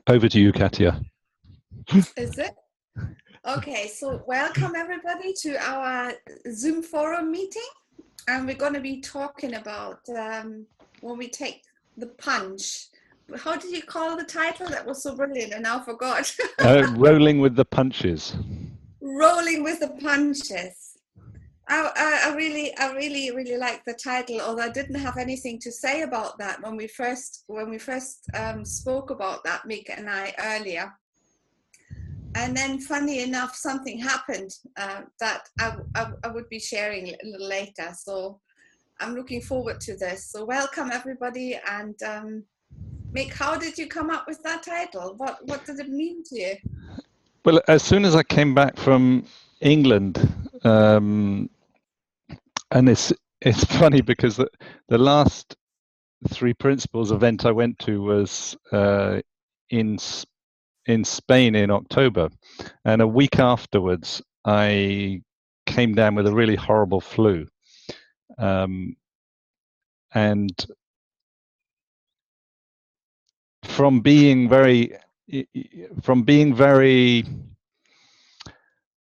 Over to you, Katja. Is it? Okay, so welcome everybody to our Zoom forum meeting. And we're going to be talking about when we take the punch. How did you call the title? That was so brilliant, and now I forgot. Rolling with the punches. Rolling with the punches. I really like the title, although I didn't have anything to say about that when we first spoke about that, Mick and I, earlier. And then, funny enough, something happened that I would be sharing a little later. So I'm looking forward to this. So welcome everybody. And Mick, how did you come up with that title? What did it mean to you? Well, as soon as I came back from England, and it's funny because the last Three Principles event I went to was in Spain in October, and a week afterwards I came down with a really horrible flu, and from being very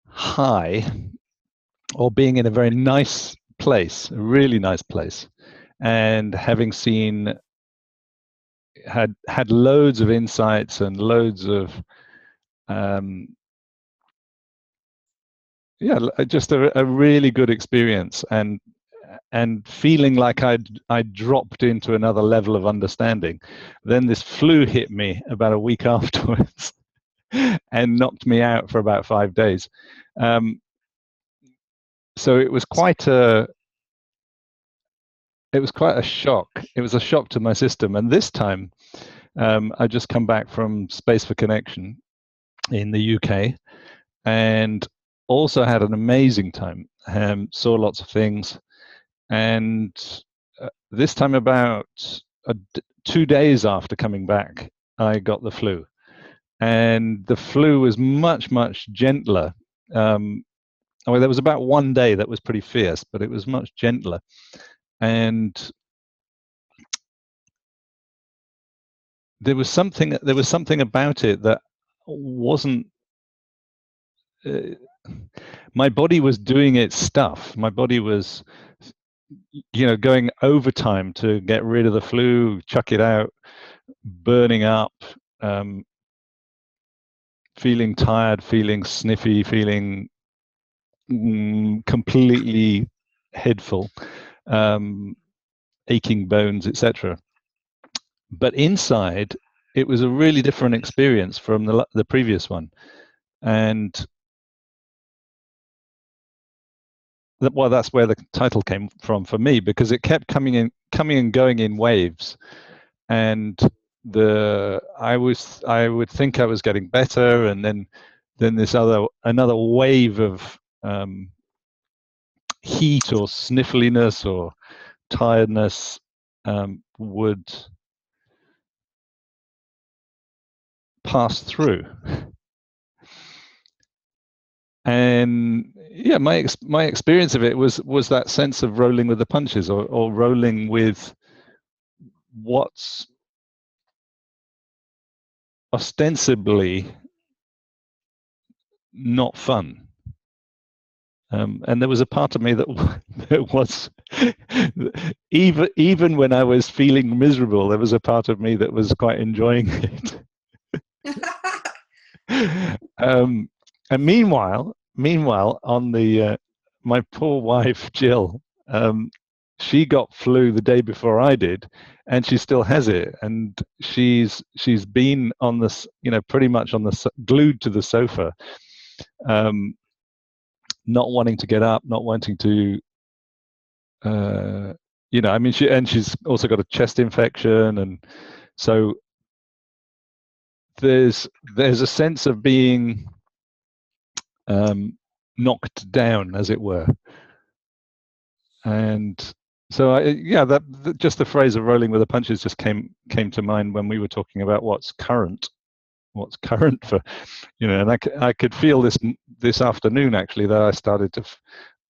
high, or being in a very nice place, a really nice place, and having had loads of insights and loads of just a really good experience, and feeling like I'd dropped into another level of understanding. Then this flu hit me about a week afterwards and knocked me out for about 5 days. So it was quite a shock. It was a shock to my system. And this time, I just come back from Space for Connection in the UK, and also had an amazing time. Saw lots of things, and this time about 2 days after coming back, I got the flu, and the flu was much gentler. There was about 1 day that was pretty fierce, but it was much gentler, and there was something about it that wasn't. My body was doing its stuff. My body was, going overtime to get rid of the flu, chuck it out, burning up, feeling tired, feeling sniffy, feeling completely head full, aching bones, etc. But inside, it was a really different experience from the previous one, and that's where the title came from for me, because it kept coming and going in waves, and I would think I was getting better, and then this another wave of heat or sniffliness or tiredness would pass through. And my experience of it was that sense of rolling with the punches, or rolling with what's ostensibly not fun. And there was a part of me that was even when I was feeling miserable, there was a part of me that was quite enjoying it. And meanwhile, on my poor wife Jill, she got flu the day before I did, and she still has it. And she's been on this, pretty much glued to the sofa, not wanting to get up, not wanting to, she's also got a chest infection, and so there's a sense of being knocked down, as it were. And so just the phrase of rolling with the punches just came to mind when we were talking about what's current for, and I could feel this afternoon, actually, that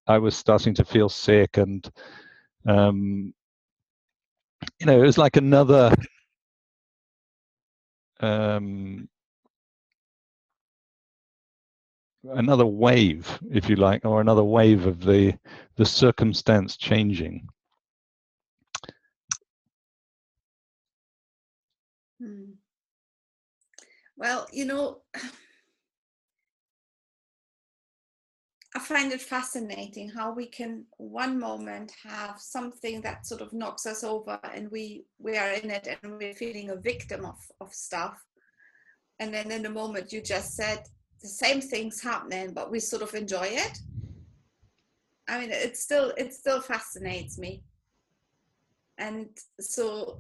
I was starting to feel sick, and it was like another another wave, if you like, or another wave of the circumstance changing. Well, you know, I find it fascinating how we can one moment have something that sort of knocks us over and we are in it and we're feeling a victim of stuff. And then in the moment you just said the same thing's happening, but we sort of enjoy it. I mean, it still fascinates me. And so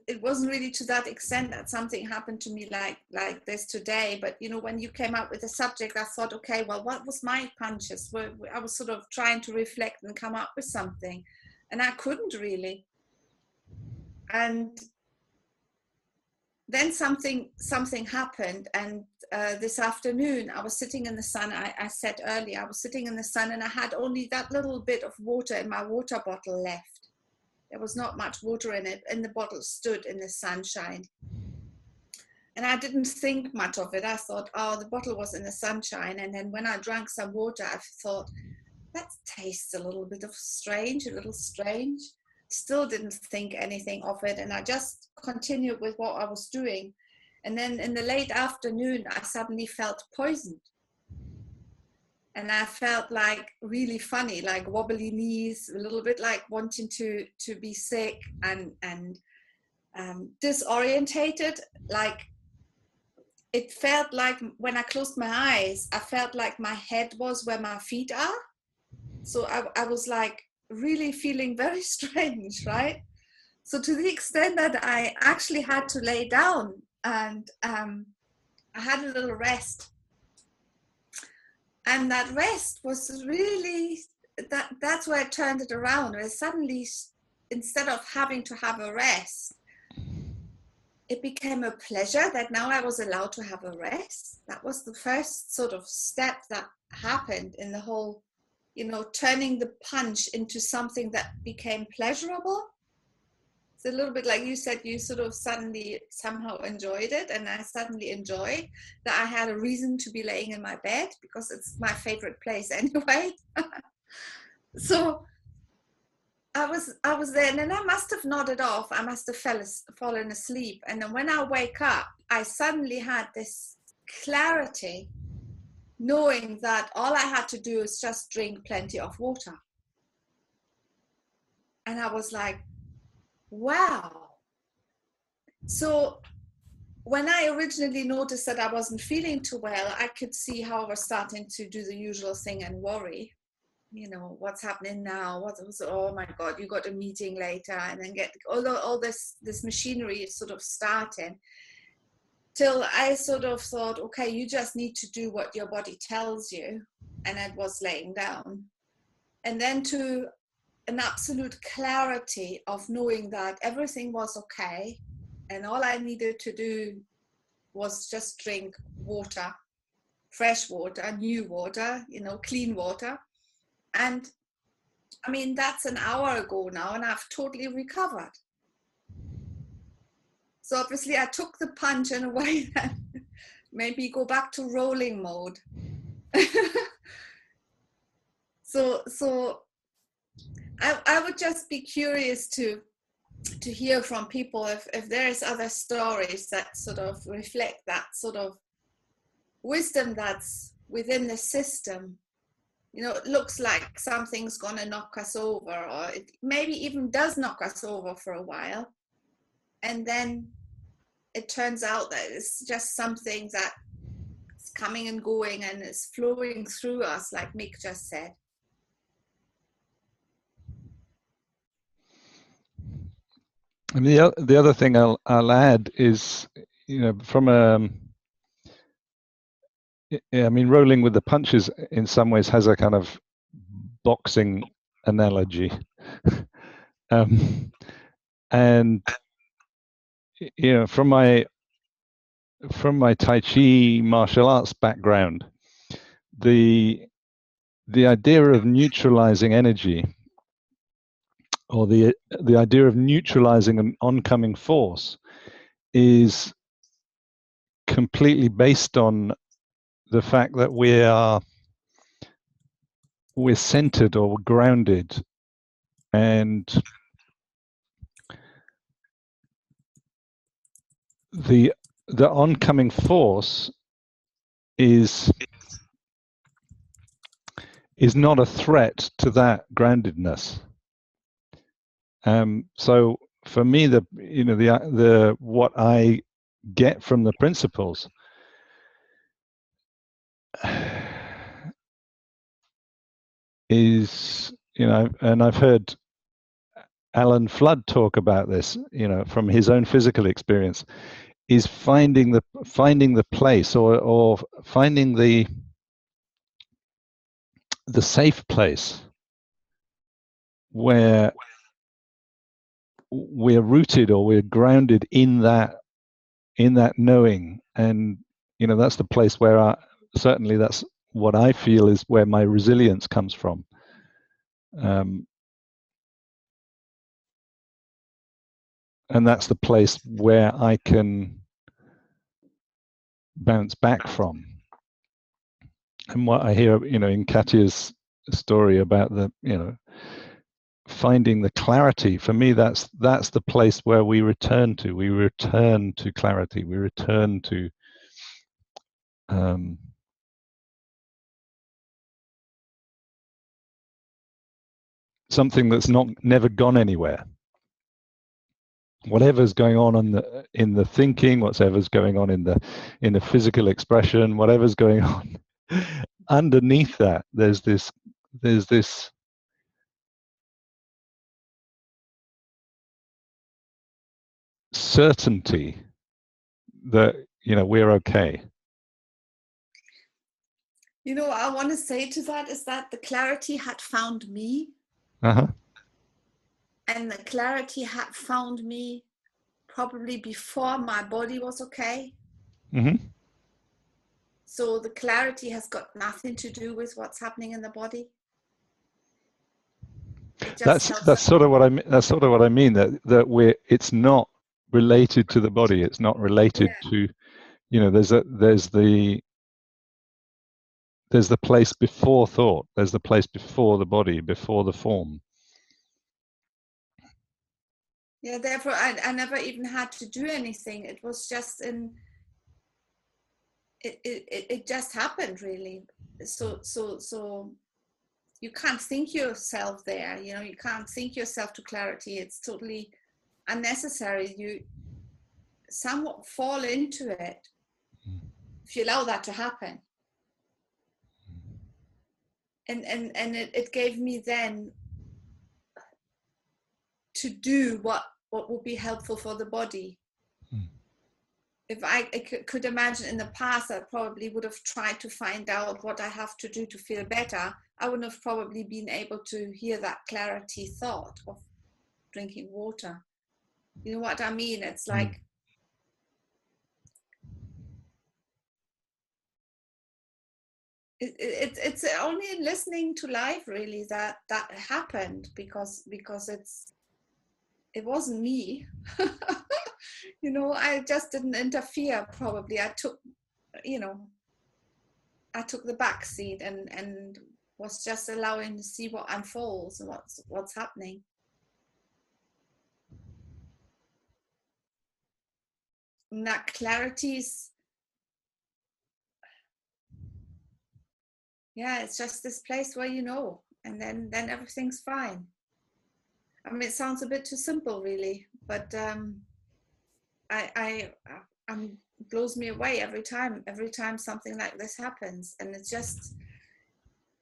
it wasn't really to that extent that something happened to me like this today. But, you know, when you came up with the subject, I thought, okay, well, what was my punches? I was sort of trying to reflect and come up with something, and I couldn't really. And then something happened, and this afternoon I was sitting in the sun. I said earlier, I was sitting in the sun and I had only that little bit of water in my water bottle left. There was not much water in it, and the bottle stood in the sunshine. And I didn't think much of it. I thought, oh, the bottle was in the sunshine. And then when I drank some water, I thought, that tastes a little strange. Still didn't think anything of it. And I just continued with what I was doing. And then in the late afternoon, I suddenly felt poisoned. And I felt like really funny, like wobbly knees, a little bit like wanting to be sick and disorientated. Like it felt like when I closed my eyes, I felt like my head was where my feet are. So I was like really feeling very strange, right? So to the extent that I actually had to lay down and I had a little rest. And that rest was really, that's where I turned it around. Where suddenly, instead of having to have a rest, it became a pleasure that now I was allowed to have a rest. That was the first sort of step that happened in the whole, you know, turning the punch into something that became pleasurable. It's a little bit like you said, you sort of suddenly somehow enjoyed it, and I suddenly enjoyed that I had a reason to be laying in my bed because it's my favorite place anyway. So I was there, and then I must have nodded off. I must have fallen asleep. And then when I wake up, I suddenly had this clarity, knowing that all I had to do is just drink plenty of water. And I was like, wow. So when I originally noticed that I wasn't feeling too well, I could see how I was starting to do the usual thing and worry. You know, what's happening now? Oh my God, you got a meeting later, and then get all this machinery is sort of starting. Till I sort of thought, okay, you just need to do what your body tells you, and it was laying down. And then to an absolute clarity of knowing that everything was okay, and all I needed to do was just drink water, fresh water, new water, you know, clean water. And I mean, that's an hour ago now, and I've totally recovered. So obviously I took the punch in a way that maybe go back to rolling mode. So I would just be curious to hear from people if there's other stories that sort of reflect that sort of wisdom that's within the system. You know, it looks like something's going to knock us over, or it maybe even does knock us over for a while. And then it turns out that it's just something that's coming and going and is flowing through us, like Mick just said. And the other thing I'll add is, you know, from I mean, rolling with the punches in some ways has a kind of boxing analogy. And you know, from my Tai Chi martial arts background, the idea of neutralizing energy, or the idea of neutralizing an oncoming force, is completely based on the fact that we're centered or grounded, and the oncoming force is not a threat to that groundedness. So for me, the what I get from the principles is, and I've heard Alan Flood talk about this, from his own physical experience, is finding the place, or finding the safe place where we're rooted or we're grounded in that knowing. And that's the place where certainly that's what I feel is where my resilience comes from. And that's the place where I can bounce back from. And what I hear, in Katja's story about finding the clarity, for me, that's the place where we return to. We return to clarity. We return to something that's never gone anywhere. Whatever's going on in the thinking, whatever's going on in the physical expression, whatever's going on underneath that, there's this certainty that we're okay. What I want to say to that is that the clarity had found me. And the clarity had found me probably before my body was okay. Mm-hmm. So the clarity has got nothing to do with what's happening in the body. That's sort of what I mean. That's sort of what I mean. That it's not related to the body. It's not related to, there's the place before thought. There's the place before the body, before the form. Yeah, therefore I never even had to do anything. It was just it just happened, really. So you can't think yourself there, you can't think yourself to clarity. It's totally unnecessary. You somewhat fall into it if you allow that to happen. And it gave me then to do what would be helpful for the body. If I could imagine in the past, I probably would have tried to find out what I have to do to feel better. I wouldn't have probably been able to hear that clarity thought of drinking water. You know what I mean? It's like, it's only in listening to life, really, that happened, because it wasn't me. I just didn't interfere. Probably I took the back seat and was just allowing to see what unfolds and what's happening. And that clarity's, it's just this place where and then everything's fine. I mean, it sounds a bit too simple, really, but I'm blows me away every time something like this happens. And it's just,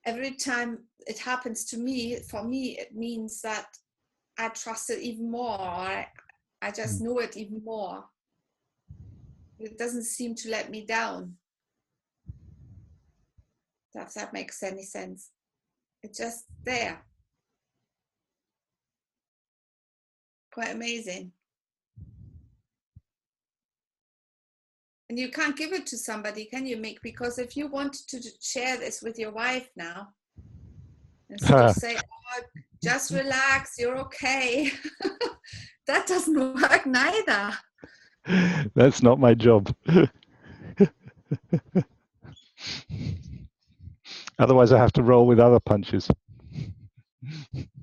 every time it happens to me, for me, it means that I trust it even more, or I just know it even more. It doesn't seem to let me down. If that makes any sense. It's just there. Quite amazing. And you can't give it to somebody, can you, Mick? Because if you want to share this with your wife now, and sort of say, oh, just relax, you're okay, that doesn't work neither. That's not my job. Otherwise, I have to roll with other punches.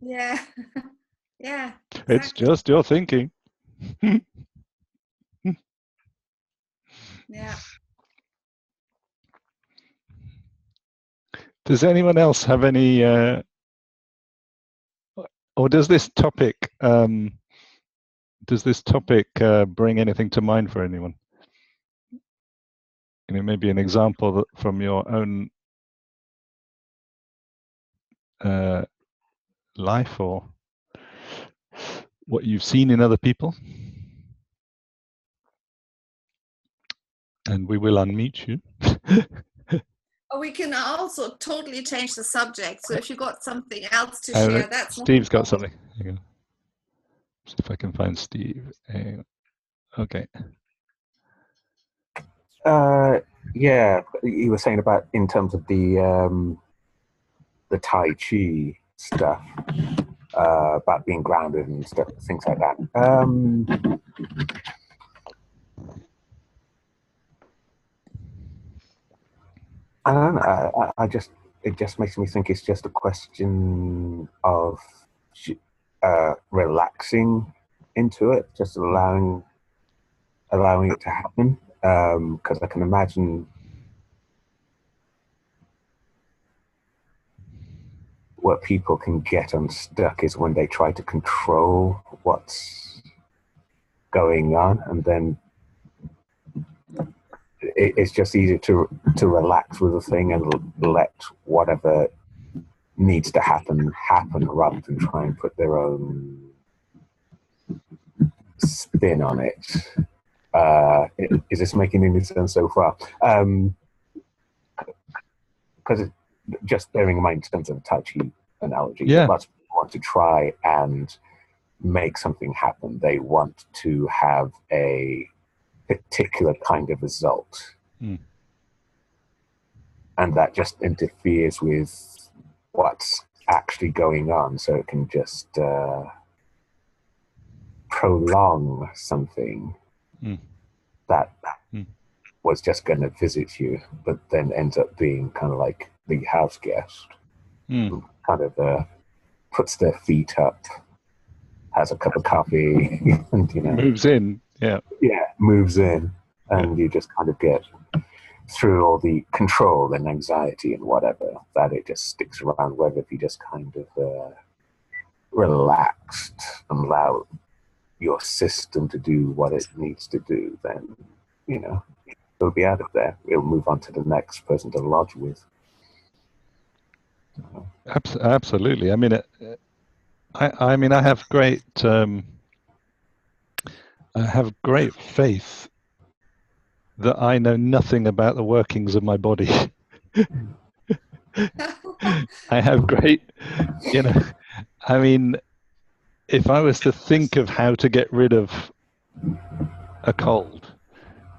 Yeah. Yeah, It's exactly. just your thinking. Yeah. Does anyone else have any, or does this topic bring anything to mind for anyone? You know, maybe an example from your own life or what you've seen in other people. And we will unmute you. We can also totally change the subject. So if you got something else to share, that's not Steve's a got problem. something. Hang on. See if I can find Steve. Okay. Yeah, you were saying about in terms of the Tai Chi stuff, about being grounded and stuff, things like that. I don't know. It just makes me think it's just a question of relaxing into it, just allowing it to happen. Because I can imagine what people can get unstuck is when they try to control what's going on, and then it's just easier to relax with a thing and let whatever needs to happen rather than try and put their own spin on it. Is this making any sense so far? Because just bearing in mind in terms of the Tai Chi analogy, Yeah. lots of people want to try and make something happen. They want to have a particular kind of result. Mm. And that just interferes with what's actually going on. So it can just prolong something that was just going to visit you, but then ends up being kind of like the house guest. Who kind of puts their feet up, has a cup of coffee, and moves in. Moves in, and you just kind of get through all the control and anxiety and whatever that it just sticks around. Whether if you just kind of relaxed and allow your system to do what it needs to do, then it'll be out of there. It'll move on to the next person to lodge with. Absolutely. I mean, I have great faith that I know nothing about the workings of my body. I have great, I mean, if I was to think of how to get rid of a cold,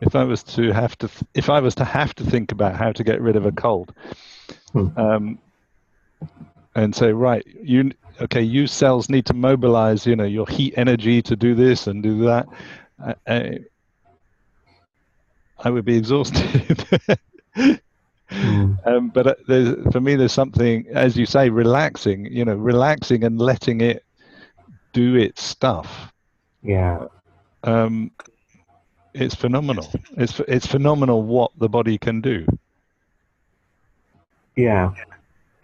if I was to have to think about how to get rid of a cold, and say, right, you cells need to mobilize, your heat energy to do this and do that. I would be exhausted. But for me, there's something, as you say, relaxing and letting it do its stuff. Yeah. It's phenomenal. It's phenomenal what the body can do. Yeah.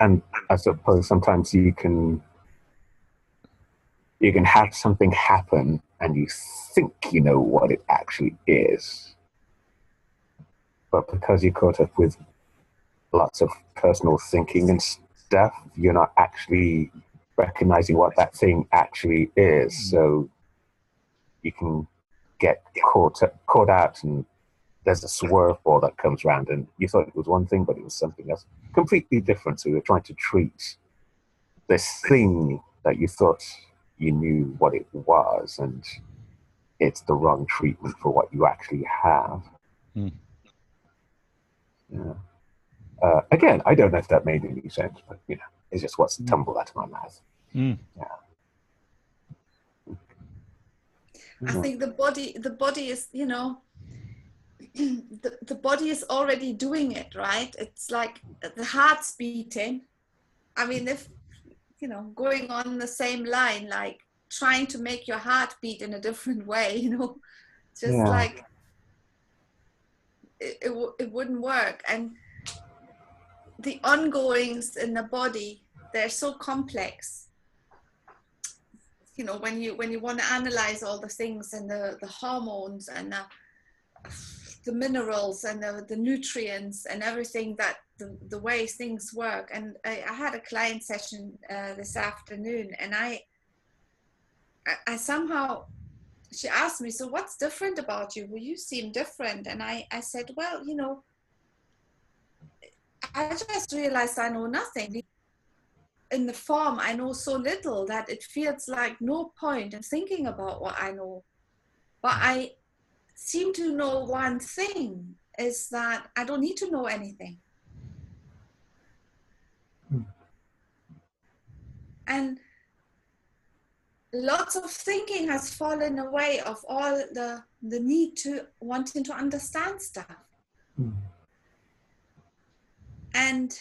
And I suppose sometimes you can have something happen and you think you know what it actually is. But because you're caught up with lots of personal thinking and stuff, you're not actually recognizing what that thing actually is. So you can get caught out, and there's a swerve ball that comes around, and you thought it was one thing, but it was something else completely different. So you're trying to treat this thing that you thought you knew what it was, and it's the wrong treatment for what you actually have. Yeah. Again, I don't know if that made any sense, but it's just what's tumbled out of my mouth. I I think the body is, you know, the body is already doing it, right? It's like the heart's beating. I mean, if, you know, going on the same line, like trying to make your heart beat in a different way, you know, just like it wouldn't work. And the ongoings in the body, they're so complex. You know, when you want to analyze all the things and the hormones and the minerals and the nutrients and everything, that the way things work. And I had a client session this afternoon, and I somehow, she asked me, so what's different about you? Well, you seem different. And I said, well, you know, I just realized I know nothing. In the form, I know so little that it feels like no point in thinking about what I know. But I seem to know one thing, is that I don't need to know anything. And lots of thinking has fallen away of all the need to wanting to understand stuff. And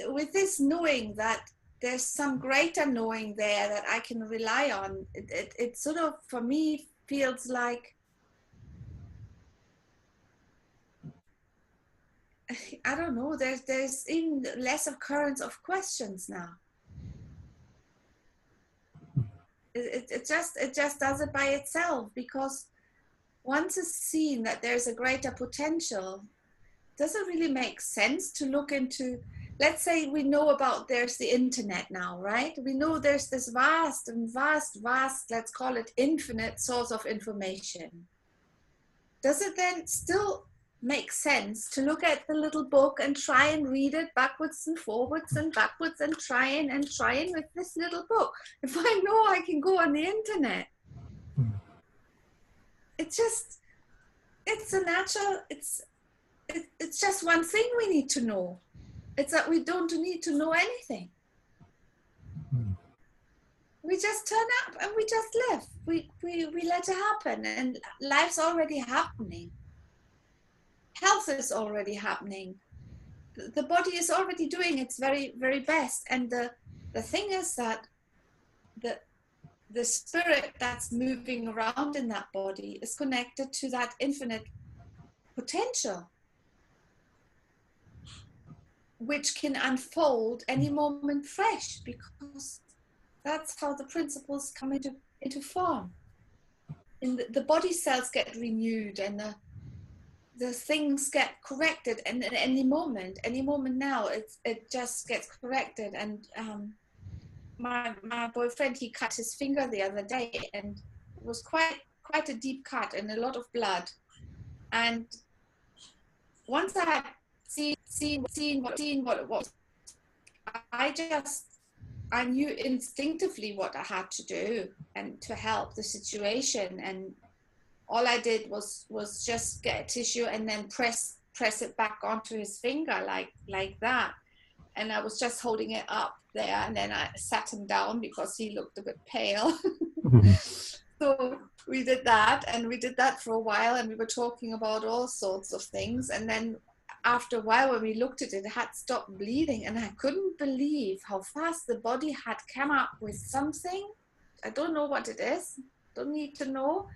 with this knowing that there's some greater knowing there that I can rely on, it sort of, for me, feels like, I don't know, there's even less occurrence of questions now. It just does it by itself, because once it's seen that there's a greater potential, does it really make sense to look into, let's say we know about, there's the internet now, right? We know there's this vast, let's call it infinite source of information. Does it then still make sense to look at the little book and try and read it backwards and forwards and backwards and trying with this little book, if I know I can go on the internet? It's a natural, it's just one thing we need to know. It's that we don't need to know anything. We just turn up and we just live. We let it happen, and life's already happening. Health is already happening. The body is already doing its very, very best. And the thing is that the spirit that's moving around in that body is connected to that infinite potential, which can unfold any moment fresh, because that's how the principles come into form. And the body cells get renewed, and the things get corrected, and at any moment now, it just gets corrected. And my boyfriend, he cut his finger the other day, and it was quite a deep cut and a lot of blood. And once I had seen what it was, I knew instinctively what I had to do and to help the situation. And all I did was just get a tissue and then press it back onto his finger like that. And I was just holding it up there, and then I sat him down because he looked a bit pale. So we did that, and we did that for a while, and we were talking about all sorts of things. And then after a while, when we looked at it, it had stopped bleeding, and I couldn't believe how fast the body had come up with something. I don't know what it is, don't need to know,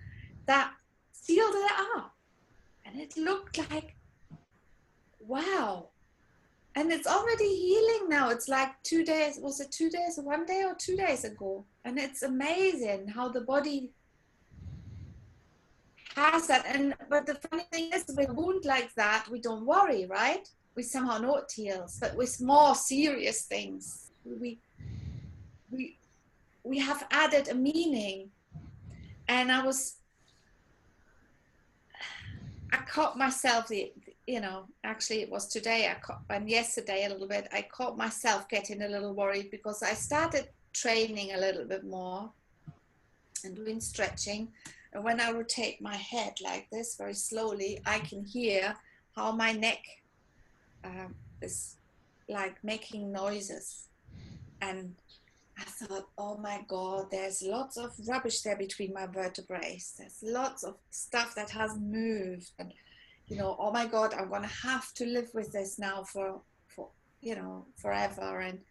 that sealed it up. And it looked like, wow. And it's already healing now. It's like 2 days, was it 2 days, 1 day or 2 days ago? And it's amazing how the body has that. But the funny thing is, with a wound like that, we don't worry, right? We somehow know it heals. But with more serious things, we have added a meaning. And I caught myself, actually it was today, and yesterday a little bit, I caught myself getting a little worried, because I started training a little bit more and doing stretching. And when I rotate my head like this very slowly, I can hear how my neck is like making noises, and I thought, oh my God, there's lots of rubbish there between my vertebrae. There's lots of stuff that hasn't moved. And, you know, oh my God, I'm going to have to live with this now for you know, forever. And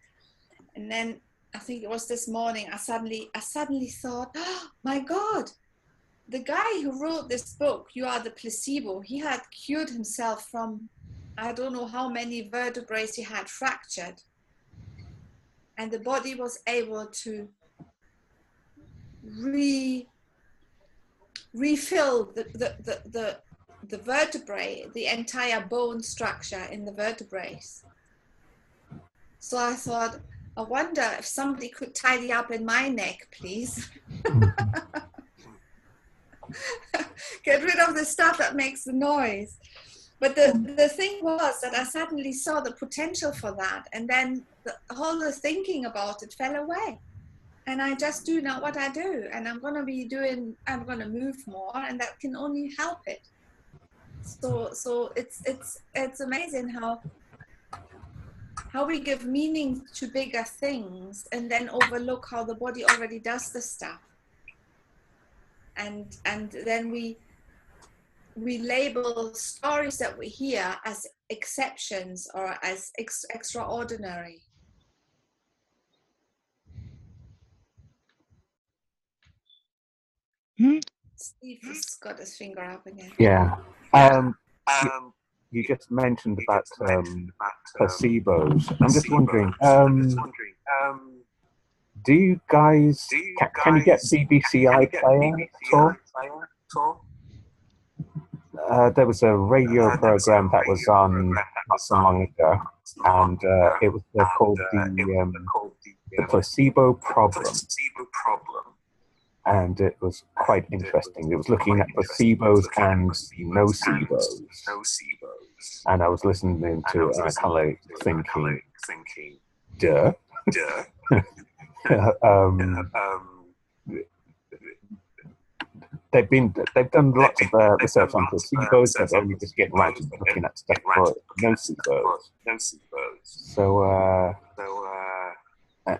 then I think it was this morning, I suddenly thought, oh my God, the guy who wrote this book, You Are the Placebo, he had cured himself from, I don't know how many vertebrae he had fractured. And the body was able to refill the vertebrae, the entire bone structure in the vertebrae. So I thought, I wonder if somebody could tidy up in my neck, please. Get rid of the stuff that makes the noise. But the thing was that I suddenly saw the potential for that. And then the whole thinking about it fell away. And I just do now what I do. And I'm going to move more, and that can only help it. So it's amazing how we give meaning to bigger things and then overlook how the body already does the stuff. And then we label stories that we hear as exceptions or as extraordinary. Steve has got his finger up again. Yeah. You just mentioned about placebos. I'm just wondering, do you guys, can you get BBC iPlayer at all? There was a radio program that was on not so long ago, and it was called the Placebo Problem. And it was quite interesting. It was looking at placebos and nocebos. And I was listening to it and I kind of thinking, duh. They've done lots of research on placebos, but only just getting right to looking at stuff for nocebos. So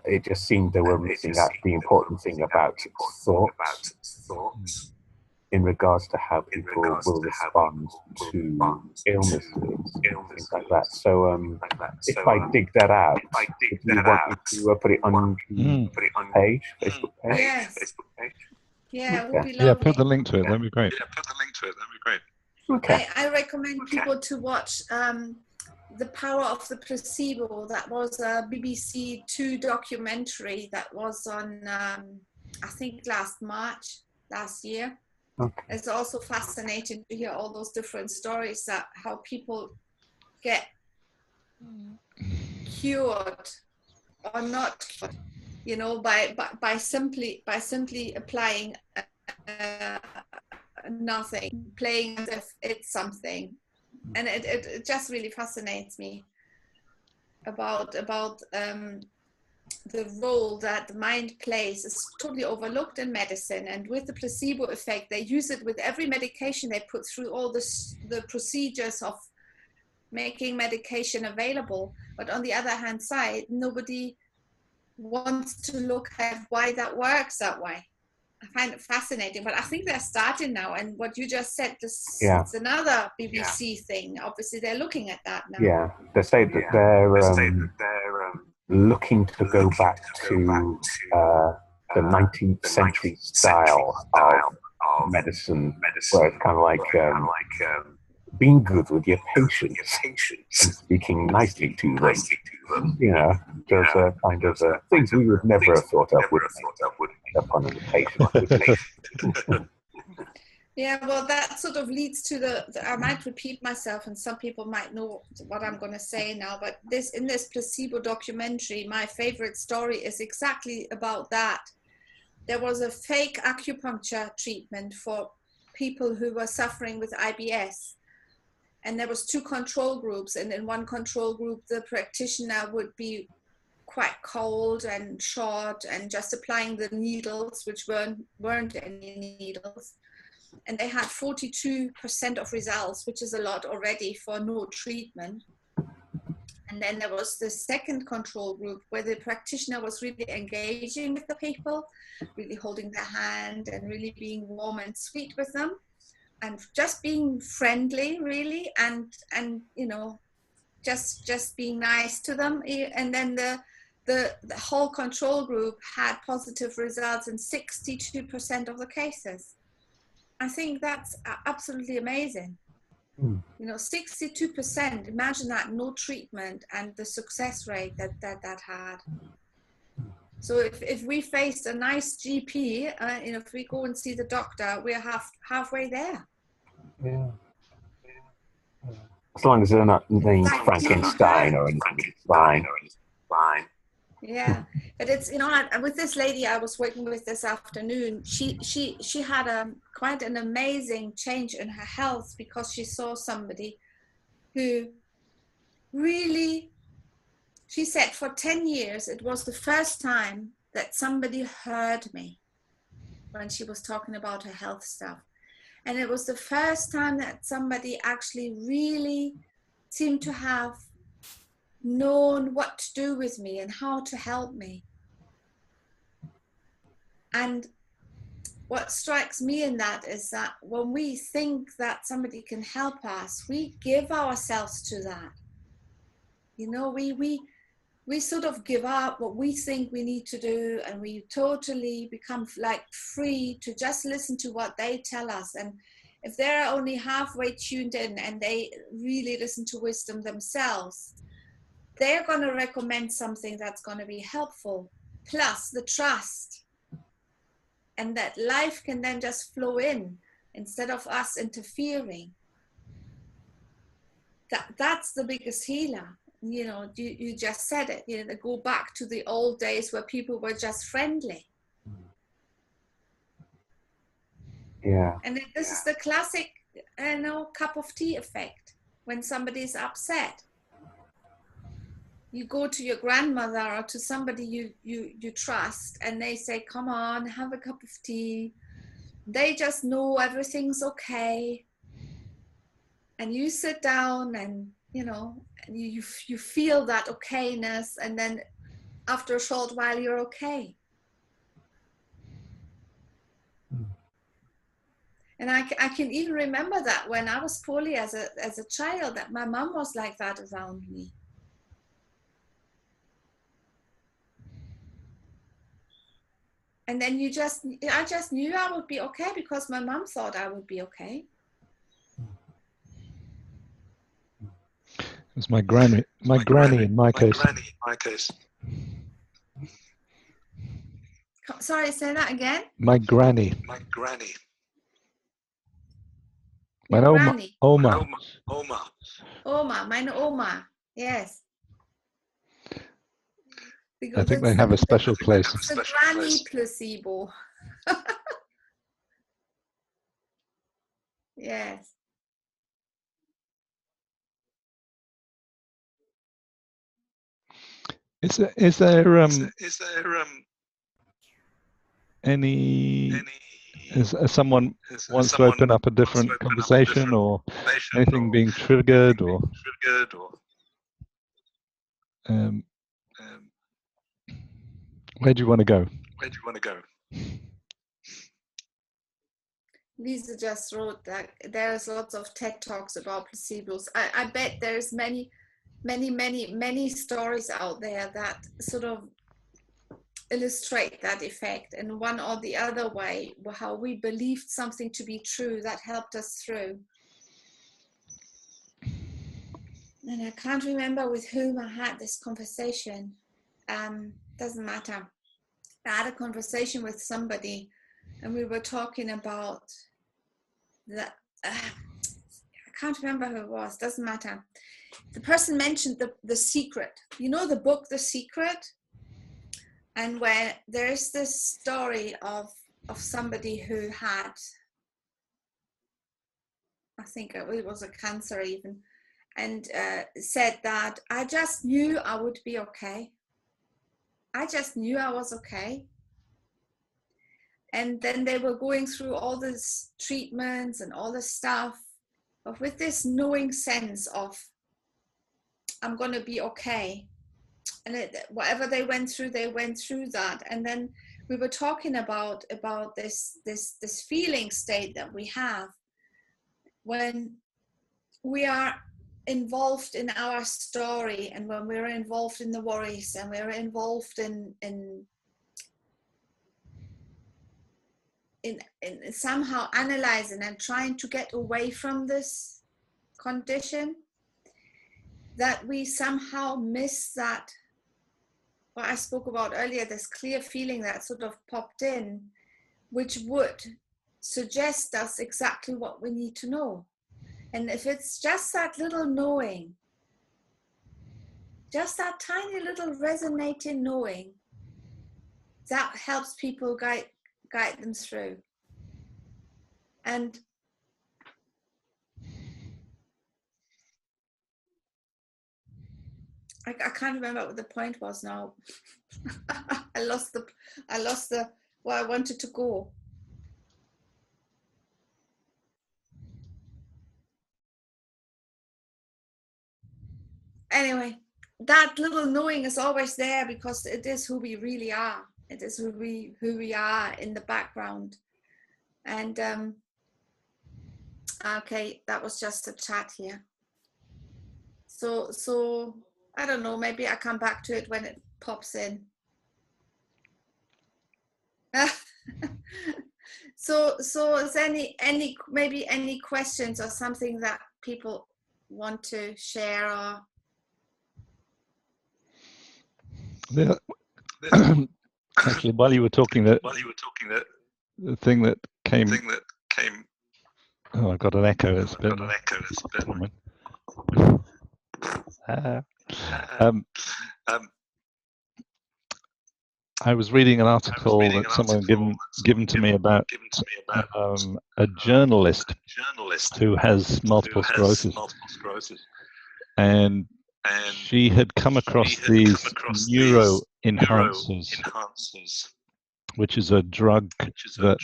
it just seemed they were missing out the important thing about thoughts in regards to how people will respond to illnesses, things like that. So if I dig that out, do you want me to put it on the page, Facebook page? Yes. Yeah, it would be lovely. Yeah, put the link to it. That'd be great. Okay. I recommend people to watch The Power of the Placebo. That was a BBC 2 documentary that was on, I think, last year. Okay. It's also fascinating to hear all those different stories that how people get cured or not cured, you know, by simply applying nothing, playing as if it's something. And it just really fascinates me about the role that the mind plays. Is totally overlooked in medicine, and with the placebo effect, they use it with every medication. They put through all the procedures of making medication available, but on the other hand side, nobody wants to look at why that works that way. I find it fascinating, but I think they're starting now. And what you just said, it's another BBC thing. Obviously, they're looking at that now. Yeah, they say that they're looking to go back to the 19th century style of medicine, where it's kind of like being good with your patients and speaking nicely to them. You know, those are kind of things we would never have thought of would upon a patient. Yeah, well, that sort of leads to I might repeat myself, and some people might know what I'm going to say now, but in this placebo documentary, my favorite story is exactly about that. There was a fake acupuncture treatment for people who were suffering with IBS. And there was 2 control groups, and in one control group, the practitioner would be quite cold and short and just applying the needles, which weren't any needles. And they had 42% of results, which is a lot already for no treatment. And And then there was the second control group where the practitioner was really engaging with the people, really holding their hand and really being warm and sweet with them, and just being friendly, really, and you know, just being nice to them. And then the whole control group had positive results in 62% of the cases. I think that's absolutely amazing. You know, 62%, imagine that, no treatment, and the success rate that had. So if we faced a nice GP, you know, if we go and see the doctor, we're halfway there. Yeah. As long as they're not named Frankenstein or anything, it's fine. Yeah, but it's, you know, with this lady I was working with this afternoon, she had quite an amazing change in her health because she saw somebody who really, she said, for 10 years it was the first time that somebody heard me when she was talking about her health stuff, and it was the first time that somebody actually really seemed to have known what to do with me and how to help me. And what strikes me in that is that when we think that somebody can help us, we give ourselves to that. You know, we sort of give up what we think we need to do, and we totally become like free to just listen to what they tell us. And if they're only halfway tuned in and they really listen to wisdom themselves, they're going to recommend something that's going to be helpful, plus the trust. And that life can then just flow in instead of us interfering. That's the biggest healer. You know, you just said it, you know, go back to the old days where people were just friendly. Yeah. And this is the classic, you know, cup of tea effect. When somebody's upset, you go to your grandmother or to somebody you trust, and they say, come on, have a cup of tea. They just know everything's okay. And you sit down and, you know, you feel that okayness, and then after a short while you're okay. And I can even remember that when I was poorly as a child, that my mom was like that around me. And then I just knew I would be okay because my mom thought I would be okay. It was my granny in my case. Sorry, say that again. My granny. Your Meine granny. Oma. Oma, meine Oma. Yes. I think they have a special place. It's a granny placebo. Yes. Is there any is someone wants to open up a different conversation or anything being triggered or where do you want to go? Lisa just wrote that there's lots of TED Talks about placebos. I bet there's many stories out there that sort of illustrate that effect in one or the other way, how we believed something to be true that helped us through. And I can't remember with whom I had this conversation. Doesn't matter. I had a conversation with somebody, and we were talking about that. I can't remember who it was. Doesn't matter. The person mentioned the secret. You know the book, The Secret? And where there's this story of somebody who had, I think it was a cancer even, and said that I just knew I would be okay. I just knew I was okay. And then they were going through all these treatments and all this stuff, but with this knowing sense of I'm going to be okay. And whatever they went through that. And then we were talking about this feeling state that we have when we are involved in our story, and when we're involved in the worries, and we're involved in somehow analyzing and trying to get away from this condition, that we somehow miss that, what I spoke about earlier, this clear feeling that sort of popped in, which would suggest us exactly what we need to know. And if it's just that little knowing, just that tiny little resonating knowing, that helps people guide them through. And I can't remember what the point was now. I lost where I wanted to go. Anyway, that little knowing is always there, because it is who we really are. It is who we are in the background. And okay, that was just a chat here. So I don't know, maybe I come back to it when it pops in. So is maybe any questions or something that people want to share? Or Yeah. Actually, while you were talking, the thing that came. Oh, I've got an echo. It's a bit. I was reading an article that someone given to me about a journalist who has multiple sclerosis, and she had come across these neuro enhancers, which is a drug that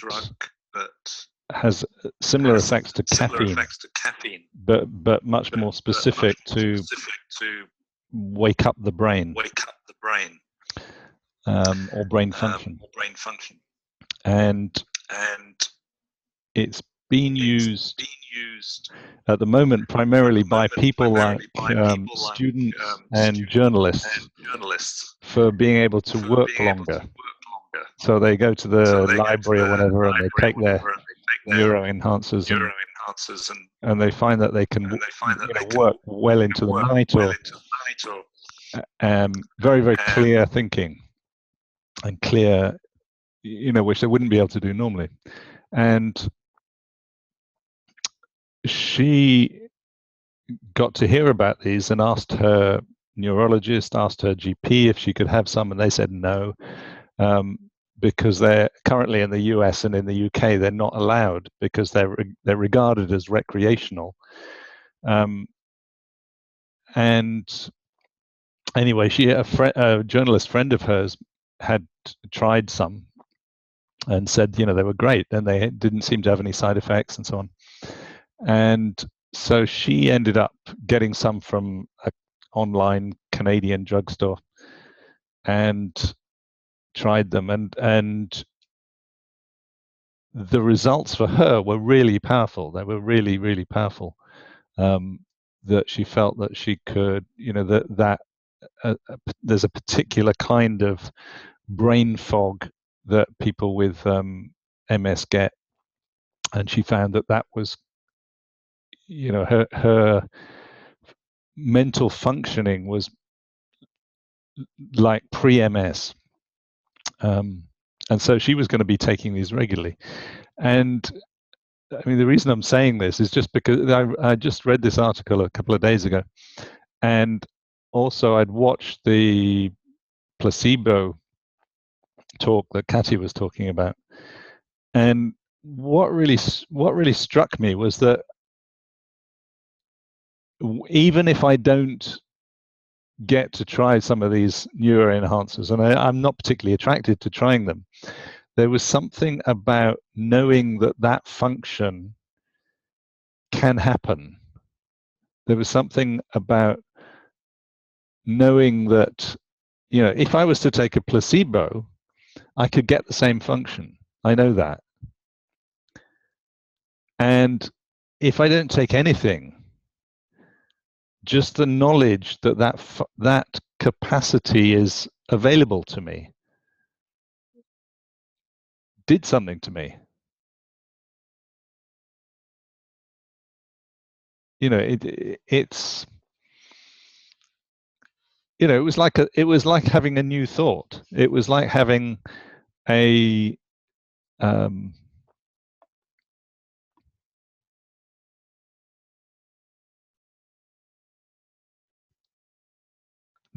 has similar effects to caffeine, but much more specific to wake up the brain. Or brain function. And it's being used at the moment primarily by people like students and journalists for being able to work longer. So they go to the library or whatever, and they take their neuro enhancers, and they find that they can work well into the night, or very, very clear thinking. And clear, which they wouldn't be able to do normally. And she got to hear about these and asked her neurologist, asked her GP if she could have some, and they said no, because they're currently in the US and in the UK they're not allowed, because they're regarded as recreational. And anyway, a journalist friend of hers had tried some and said, they were great, and they didn't seem to have any side effects and so on. And so she ended up getting some from an online Canadian drugstore and tried them, and the results for her were really powerful. They were really, really powerful. That she felt that she could, that there's a particular kind of brain fog that people with MS get, and she found that was, her mental functioning was like pre-MS, and so she was going to be taking these regularly. And I mean, the reason I'm saying this is just because I just read this article a couple of days ago, and also I'd watched the placebo talk that Katja was talking about, and what really struck me was that even if I don't get to try some of these neuro enhancers, and I'm not particularly attracted to trying them, there was something about knowing that function can happen. There was something about knowing that, you know, if I was to take a placebo, I could get the same function. I know that. And if I don't take anything, just the knowledge that that capacity is available to me did something to me. You know, it's, you know, it was like having a new thought. It was like having a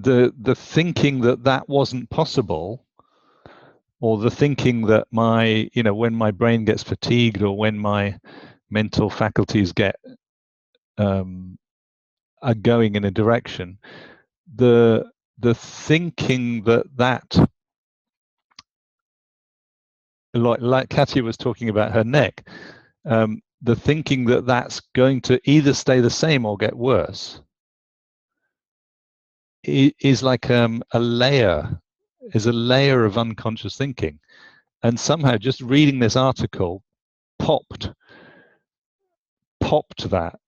the thinking that wasn't possible, or the thinking that my, you know, when my brain gets fatigued, or when my mental faculties get are going in a direction, the thinking that like Katja was talking about her neck, the thinking that that's going to either stay the same or get worse is like a layer, is a layer of unconscious thinking. And somehow just reading this article popped that.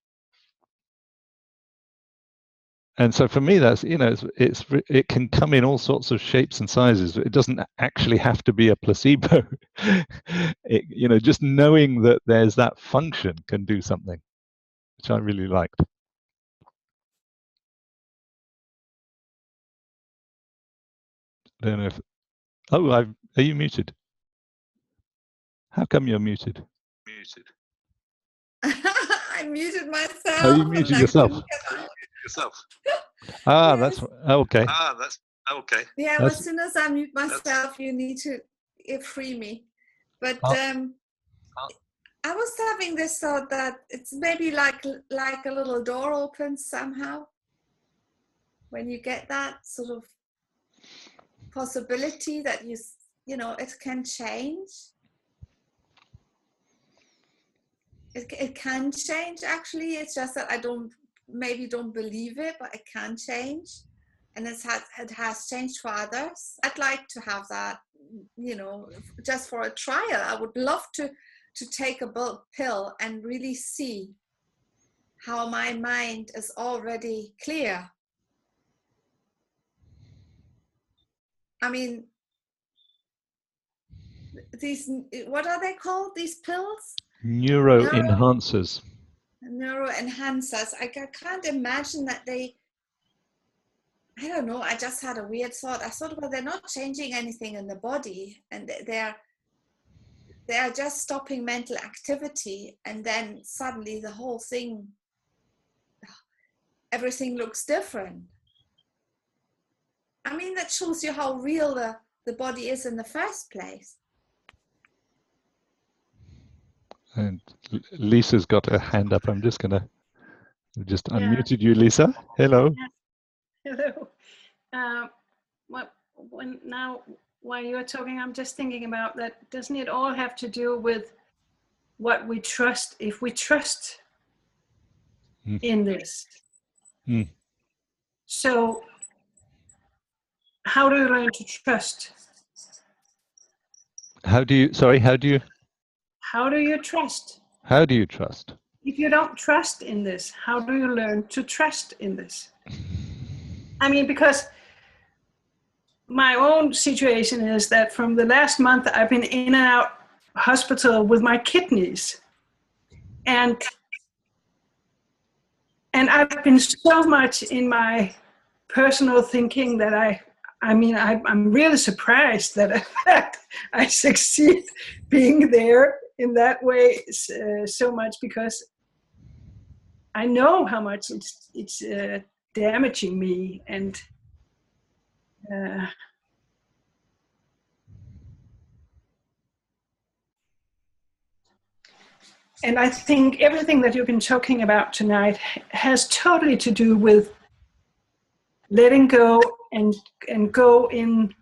And so for me, that's, you know, it can come in all sorts of shapes and sizes. It doesn't actually have to be a placebo. You know, just knowing that there's that function can do something, which I really liked. I don't know if, oh, are you muted? How come you're muted? I muted myself. Oh, you muted yourself. Ah, yes. That's okay. Okay. Yeah, well, as soon as I mute myself, you need to free me. But I was having this thought that it's maybe like a little door opens somehow when you get that sort of possibility that you know, it can change. It can change, actually. It's just that I maybe don't believe it, but it can change. And it has changed for others. I'd like to have that, you know, just for a trial. I would love to take a pill and really see how my mind is already clear. I mean, these, what are they called, these pills? Neuroenhancers. Neuroenhancers. I can't imagine that they, I don't know, I just had a weird thought. I thought, well, they're not changing anything in the body, and they're just stopping mental activity, and then suddenly the whole thing, everything looks different. I mean, that shows you how real the body is in the first place. And Lisa's got her hand up. I'm just gonna unmuted you, Lisa. Hello. Hello. While you're talking, I'm just thinking about that. Doesn't it all have to do with what we trust? If we trust in this, so how do you learn to trust? How do you trust? How do you trust? If you don't trust in this, how do you learn to trust in this? I mean, because my own situation is that from the last month, I've been in and out hospital with my kidneys. And I've been so much in my personal thinking that I'm really surprised that I succeed being there in that way so much, because I know how much it's damaging me, and I think everything that you've been talking about tonight has totally to do with letting go and go in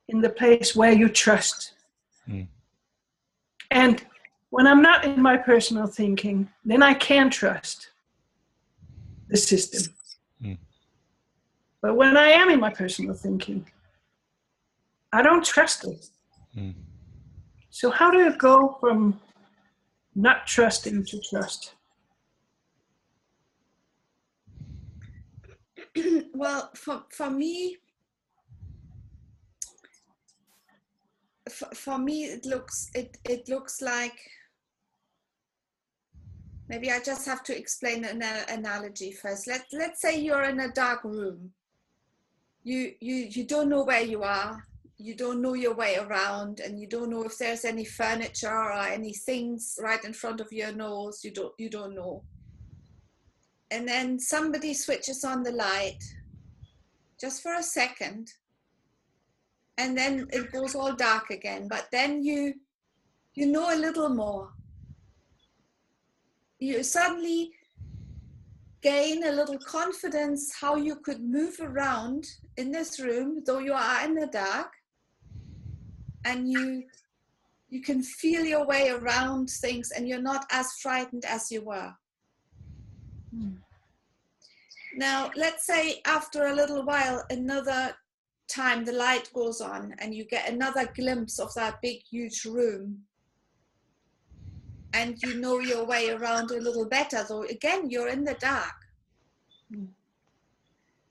the place where you trust. And when I'm not in my personal thinking, then I can trust the system. Mm. But when I am in my personal thinking, I don't trust it. Mm. So how do you go from not trusting to trust? Well, for me, for me, it looks like, maybe I just have to explain an analogy first. Let's say you're in a dark room. You don't know where you are. You don't know your way around, and you don't know if there's any furniture or any things right in front of your nose. You don't know. And then somebody switches on the light just for a second, and then it goes all dark again. But then you know a little more. You suddenly gain a little confidence how you could move around in this room, though you are in the dark, and you can feel your way around things, and you're not as frightened as you were. Now, let's say after a little while, another time the light goes on and you get another glimpse of that big, huge room, and you know your way around a little better, though again, you're in the dark.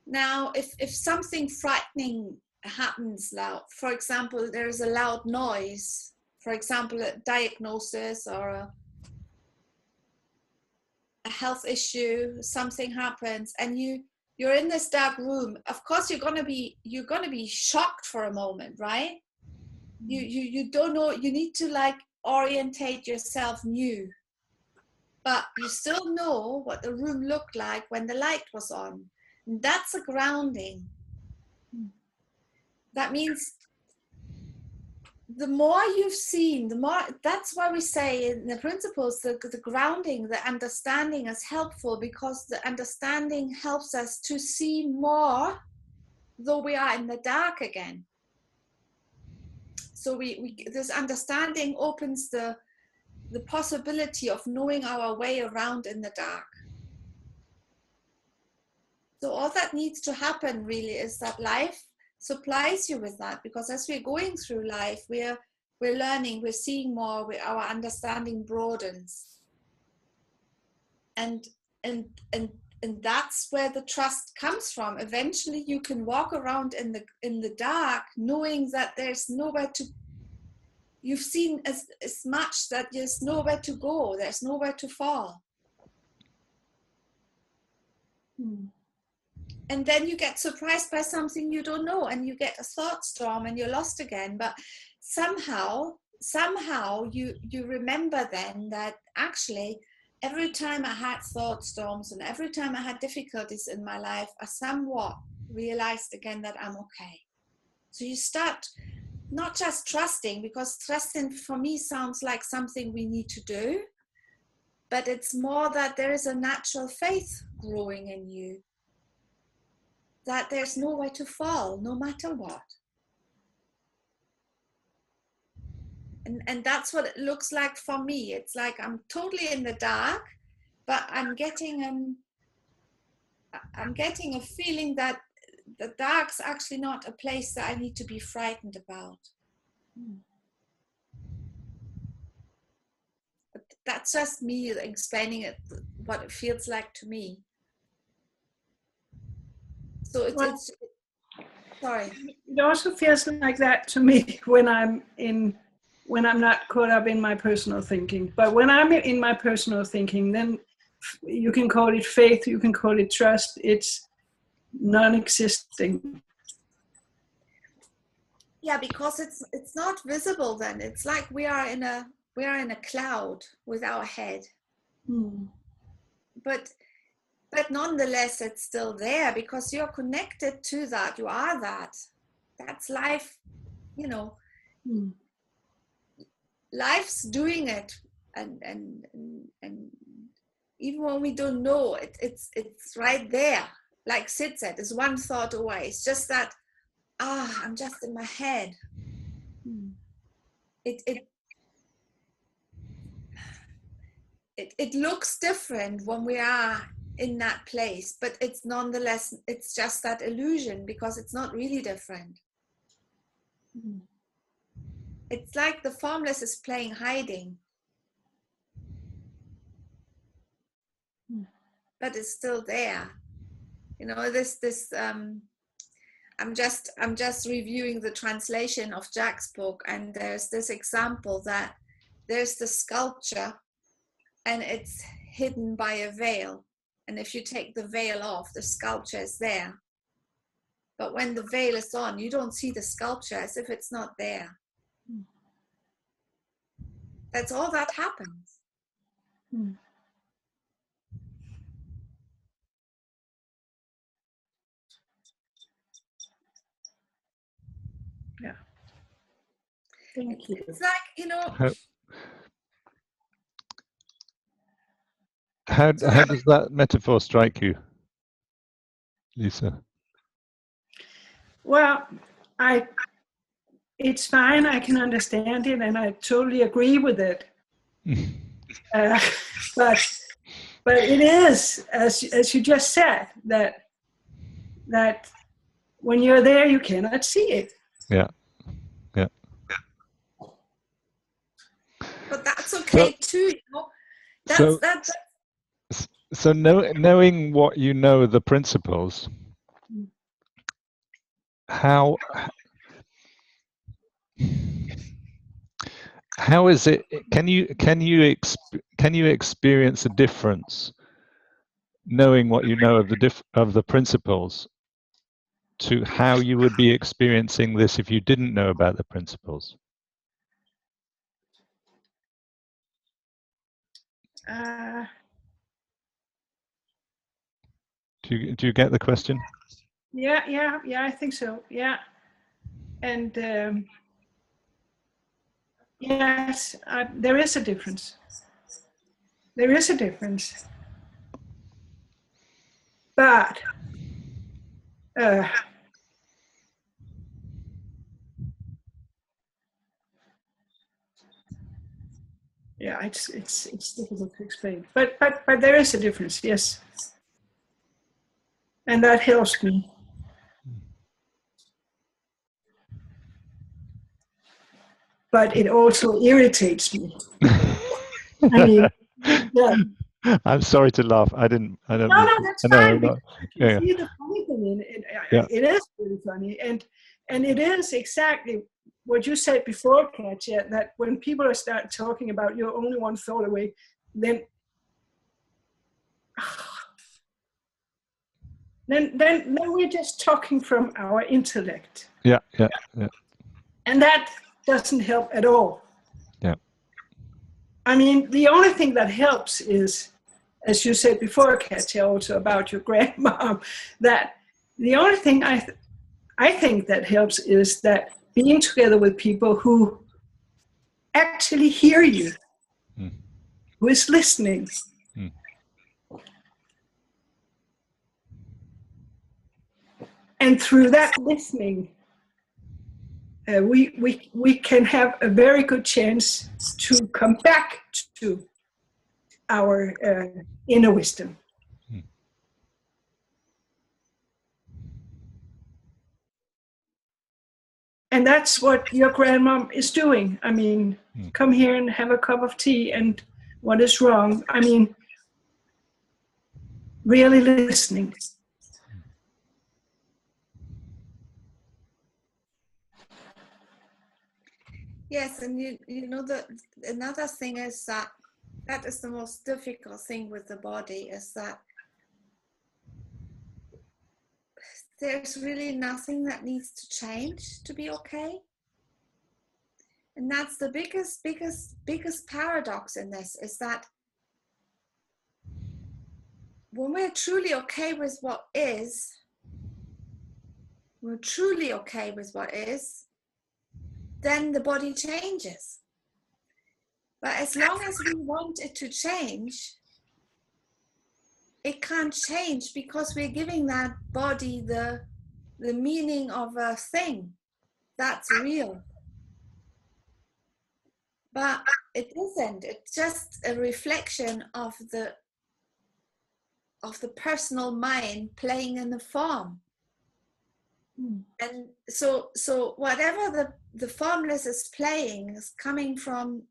Now, if something frightening happens loud, for example, there's a loud noise, for example, a diagnosis or a health issue, something happens, and you're in this dark room, of course you're gonna be shocked for a moment, right? You don't know, you need to like orientate yourself new, but you still know what the room looked like when the light was on. And that's a grounding. That means the more you've seen, the more, that's why we say in the principles, the grounding, the understanding is helpful, because the understanding helps us to see more, though we are in the dark again. So this understanding opens the possibility of knowing our way around in the dark. So all that needs to happen really is that life supplies you with that, because as we're going through life, we're learning, we're seeing more, our understanding broadens, and that's where the trust comes from. Eventually you can walk around in the dark knowing that there's nowhere to, you've seen as much that there's nowhere to go, there's nowhere to fall. And then you get surprised by something you don't know, and you get a thought storm and you're lost again. But somehow you remember then that actually every time I had thought storms and every time I had difficulties in my life, I somewhat realized again that I'm okay. So you start not just trusting, because trusting for me sounds like something we need to do, but it's more that there is a natural faith growing in you, that there's nowhere to fall, no matter what. And that's what it looks like for me. It's like I'm totally in the dark, but I'm getting a feeling that the dark's actually not a place that I need to be frightened about. But that's just me explaining it, what it feels like to me. So it's sorry. It also feels like that to me when I'm not caught up in my personal thinking. But when I'm in my personal thinking, then you can call it faith, you can call it trust. It's non-existing. Yeah, because it's not visible then. It's like we are in a cloud with our head. But nonetheless, it's still there, because you're connected to that. You are that. That's life, you know. Life's doing it, and even when we don't know it, it's right there. Like Sid said, it's one thought away. It's just that, I'm just in my head. It looks different when we are in that place, but it's nonetheless, it's just that illusion, because it's not really different. It's like the formless is playing hiding, but it's still there. You know, I'm just reviewing the translation of Jack's book, and there's this example that there's the sculpture and it's hidden by a veil. And if you take the veil off, the sculpture is there. But when the veil is on, you don't see the sculpture, as if it's not there. That's all that happens. Yeah. Thank you. It's like, you know. How does that metaphor strike you, Lisa? Well, it's fine. I can understand it, and I totally agree with it. But it is, as you just said, that when you're there, you cannot see it. Yeah. But that's okay too. You know? So knowing what you know of the principles, how is it? Can you experience a difference knowing what you know of the principles to how you would be experiencing this if you didn't know about the principles? Do you get the question? Yeah, I think so. Yeah, and yes, there is a difference. There is a difference, but yeah, it's difficult to explain. But there is a difference, yes, and that helps me. But it also irritates me. I mean, yeah. I'm sorry to laugh. I don't. No, that's fine. No, yeah. See the funny thing in it. Yeah. It is really funny, and it is exactly what you said before, Katja. That when people start talking about you're only one thought away, then we're just talking from our intellect. Yeah. And that doesn't help at all. Yeah. I mean, the only thing that helps is, as you said before, Katja, also about your grandmom, that the only thing I think that helps is that being together with people who actually hear you, who is listening. And through that listening, we can have a very good chance to come back to our inner wisdom. And that's what your grandmom is doing. I mean, come here and have a cup of tea, and what is wrong? I mean, really listening. Yes, and you know another thing is that is the most difficult thing with the body, is that there's really nothing that needs to change to be okay. And that's the biggest paradox in this, is that when we're truly okay with what is, then the body changes. But as long as we want it to change, it can't change, because we're giving that body the meaning of a thing that's real. But it isn't. It's just a reflection of the personal mind playing in the form. And so whatever the formless is playing is coming from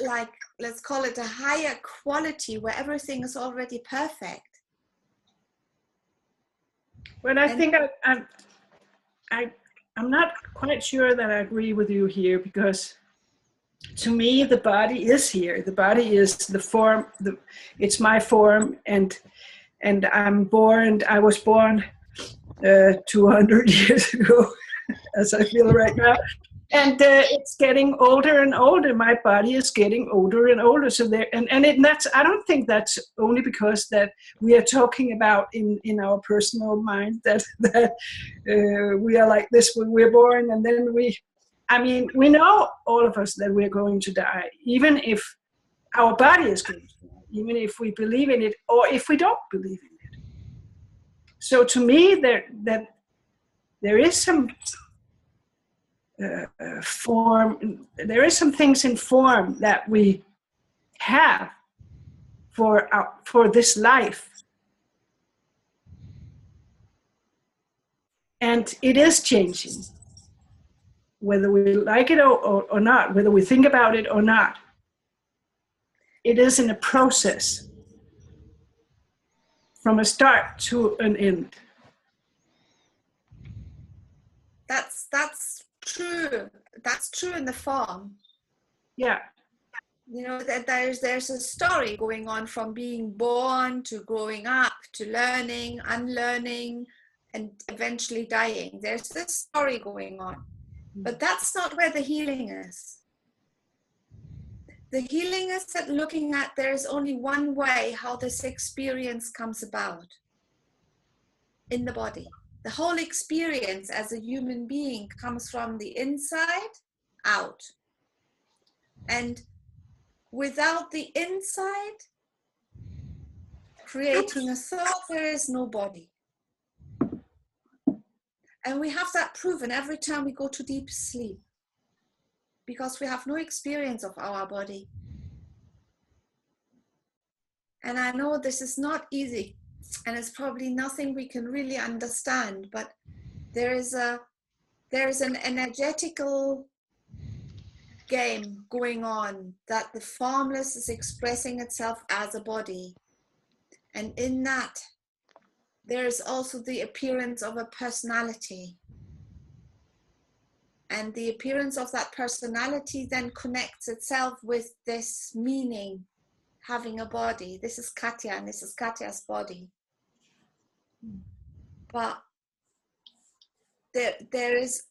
like, let's call it a higher quality where everything is already perfect. Well, I think I'm not quite sure that I agree with you here, because to me the body is here. The body is the form. It's my form, and I was born 200 years ago, as I feel right now. And it's getting older and older. My body is getting older and older. So that's, I don't think that's only because that we are talking about in our personal mind that we are like this when we're born, and then we know, all of us, that we're going to die, even if our body is going to die, even if we believe in it or if we don't believe in it. So to me, there is some form. There is some things in form that we have for this life, and it is changing, whether we like it or not, whether we think about it or not. It is in a process from a start to an end. That's true. That's true in the form. Yeah. You know, that there's a story going on from being born to growing up to learning, unlearning, and eventually dying. There's this story going on. But that's not where the healing is. The healing is that looking at there is only one way how this experience comes about in the body. The whole experience as a human being comes from the inside out. And without the inside creating a thought, there is no body. And we have that proven every time we go to deep sleep, because we have no experience of our body. And I know this is not easy, and it's probably nothing we can really understand, but there is an energetical game going on that the formless is expressing itself as a body. And in that, there is also the appearance of a personality. And the appearance of that personality then connects itself with this meaning, having a body. This is Katja, and this is Katja's body. But there is,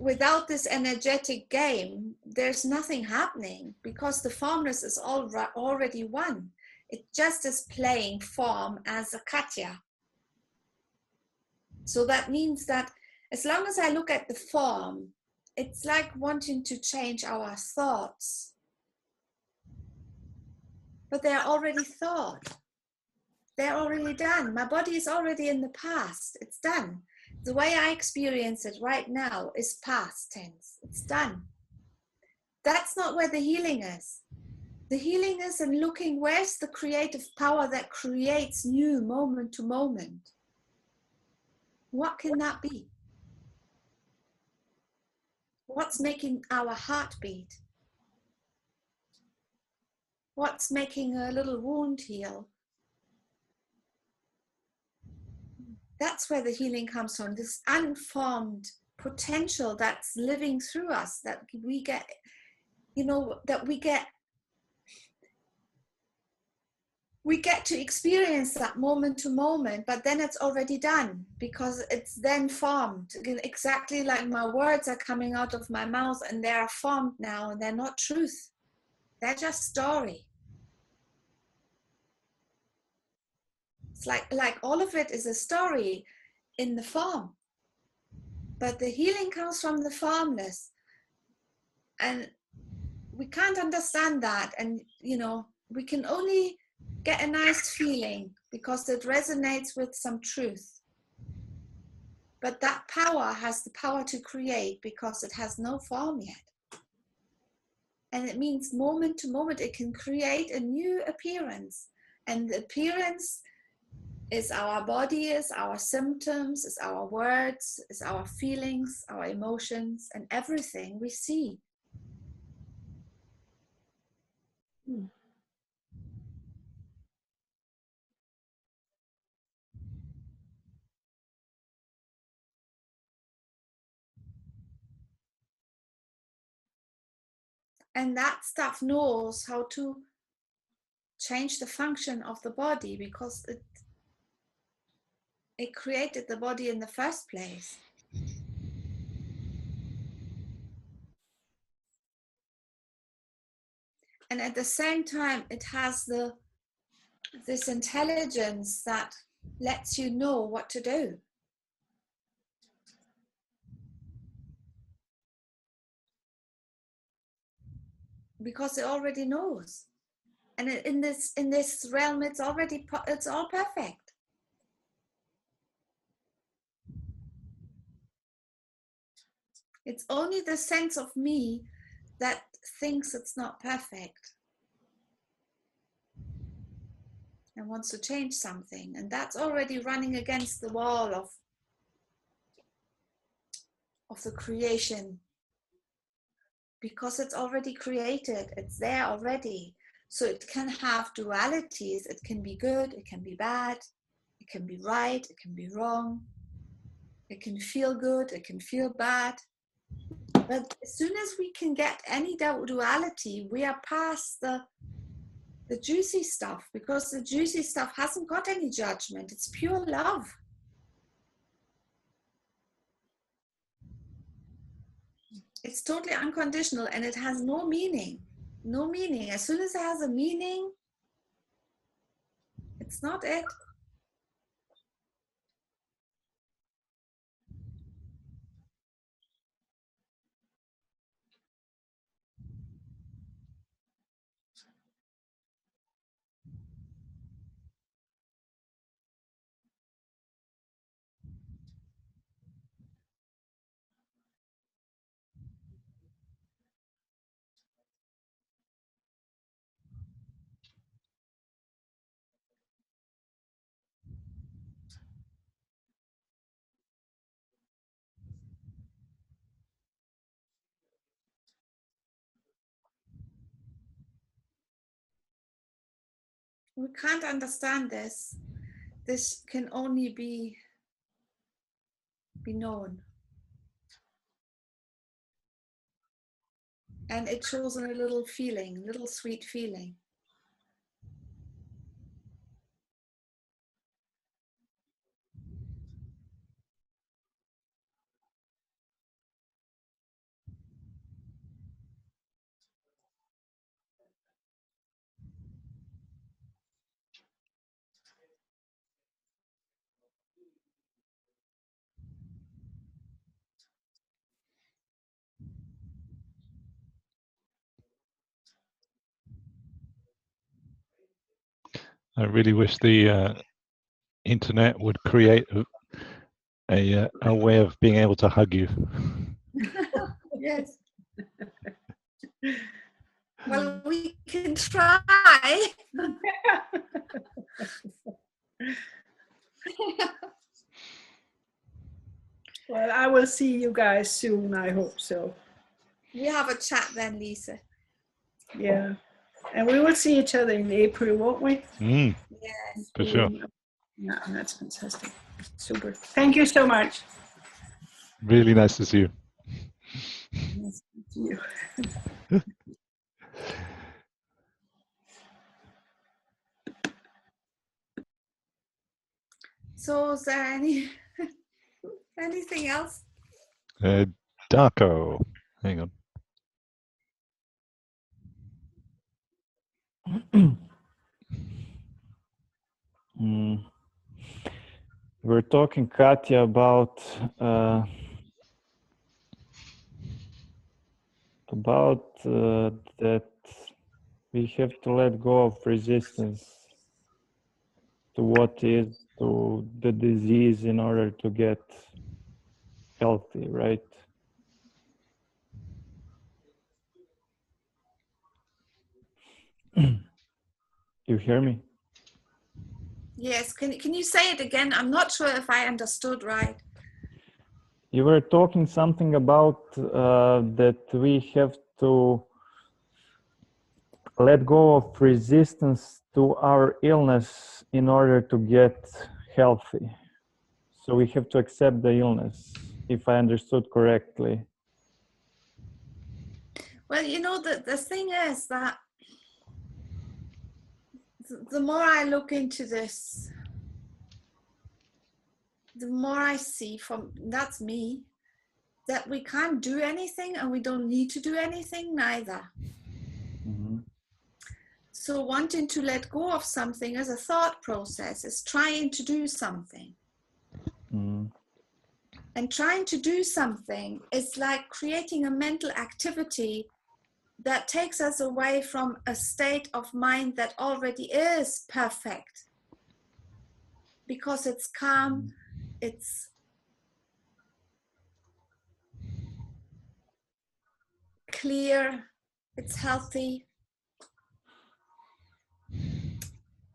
without this energetic game, there's nothing happening, because the formless is already one. It just is playing form as a Katja. So that means that as long as I look at the form, it's like wanting to change our thoughts. But they're already thought. They're already done. My body is already in the past. It's done. The way I experience it right now is past tense. It's done. That's not where the healing is. The healing is in looking, where's the creative power that creates new moment to moment? What can that be? What's making our heart beat? What's making a little wound heal? That's where the healing comes from, this unformed potential that's living through us, that we get, that we get to experience that moment to moment, but then it's already done, because it's then formed. Exactly like my words are coming out of my mouth, and they are formed now, and they're not truth. They're just story. It's like all of it is a story in the form. But the healing comes from the formless. And we can't understand that. And, we can only get a nice feeling because it resonates with some truth. But that power has the power to create because it has no form yet. And it means moment to moment, it can create a new appearance. And the appearance is our body, is our symptoms, is our words, is our feelings, our emotions, and everything we see. And that stuff knows how to change the function of the body, because it created the body in the first place. And at the same time, it has this intelligence that lets you know what to do. Because it already knows. And in this realm, it's all perfect. It's only the sense of me that thinks it's not perfect and wants to change something. And that's already running against the wall of the creation, because it's already created, it's there already. So it can have dualities. It can be good, it can be bad, it can be right, it can be wrong, it can feel good, it can feel bad. But as soon as we can get any duality, we are past the juicy stuff, because the juicy stuff hasn't got any judgment. It's pure love. It's totally unconditional, and it has no meaning. No meaning. As soon as it has a meaning, it's not it. We can't understand this. This can only be known. And it shows in a little feeling, little sweet feeling. I really wish the internet would create a way of being able to hug you. Yes. Well, we can try. Well, I will see you guys soon, I hope so. We have a chat then, Lisa. Yeah. And we will see each other in April, won't we? Yes. For sure. Yeah, that's fantastic. Super. Thank you so much. Really nice to see you. Nice to see you. So is there anything else? Darko. Hang on. We're talking, Katja, about that we have to let go of resistance to what is, to the disease, in order to get healthy, right? You hear me? Yes, can you say it again? I'm not sure if I understood right. You were talking something about that we have to let go of resistance to our illness in order to get healthy. So we have to accept the illness, if I understood correctly. Well, you know, the thing is that the more I look into this, the more I see that's me, that we can't do anything and we don't need to do anything neither. Mm-hmm. So wanting to let go of something as a thought process is trying to do something. Mm-hmm. And trying to do something is like creating a mental activity that takes us away from a state of mind that already is perfect. Because it's calm, it's clear, it's healthy.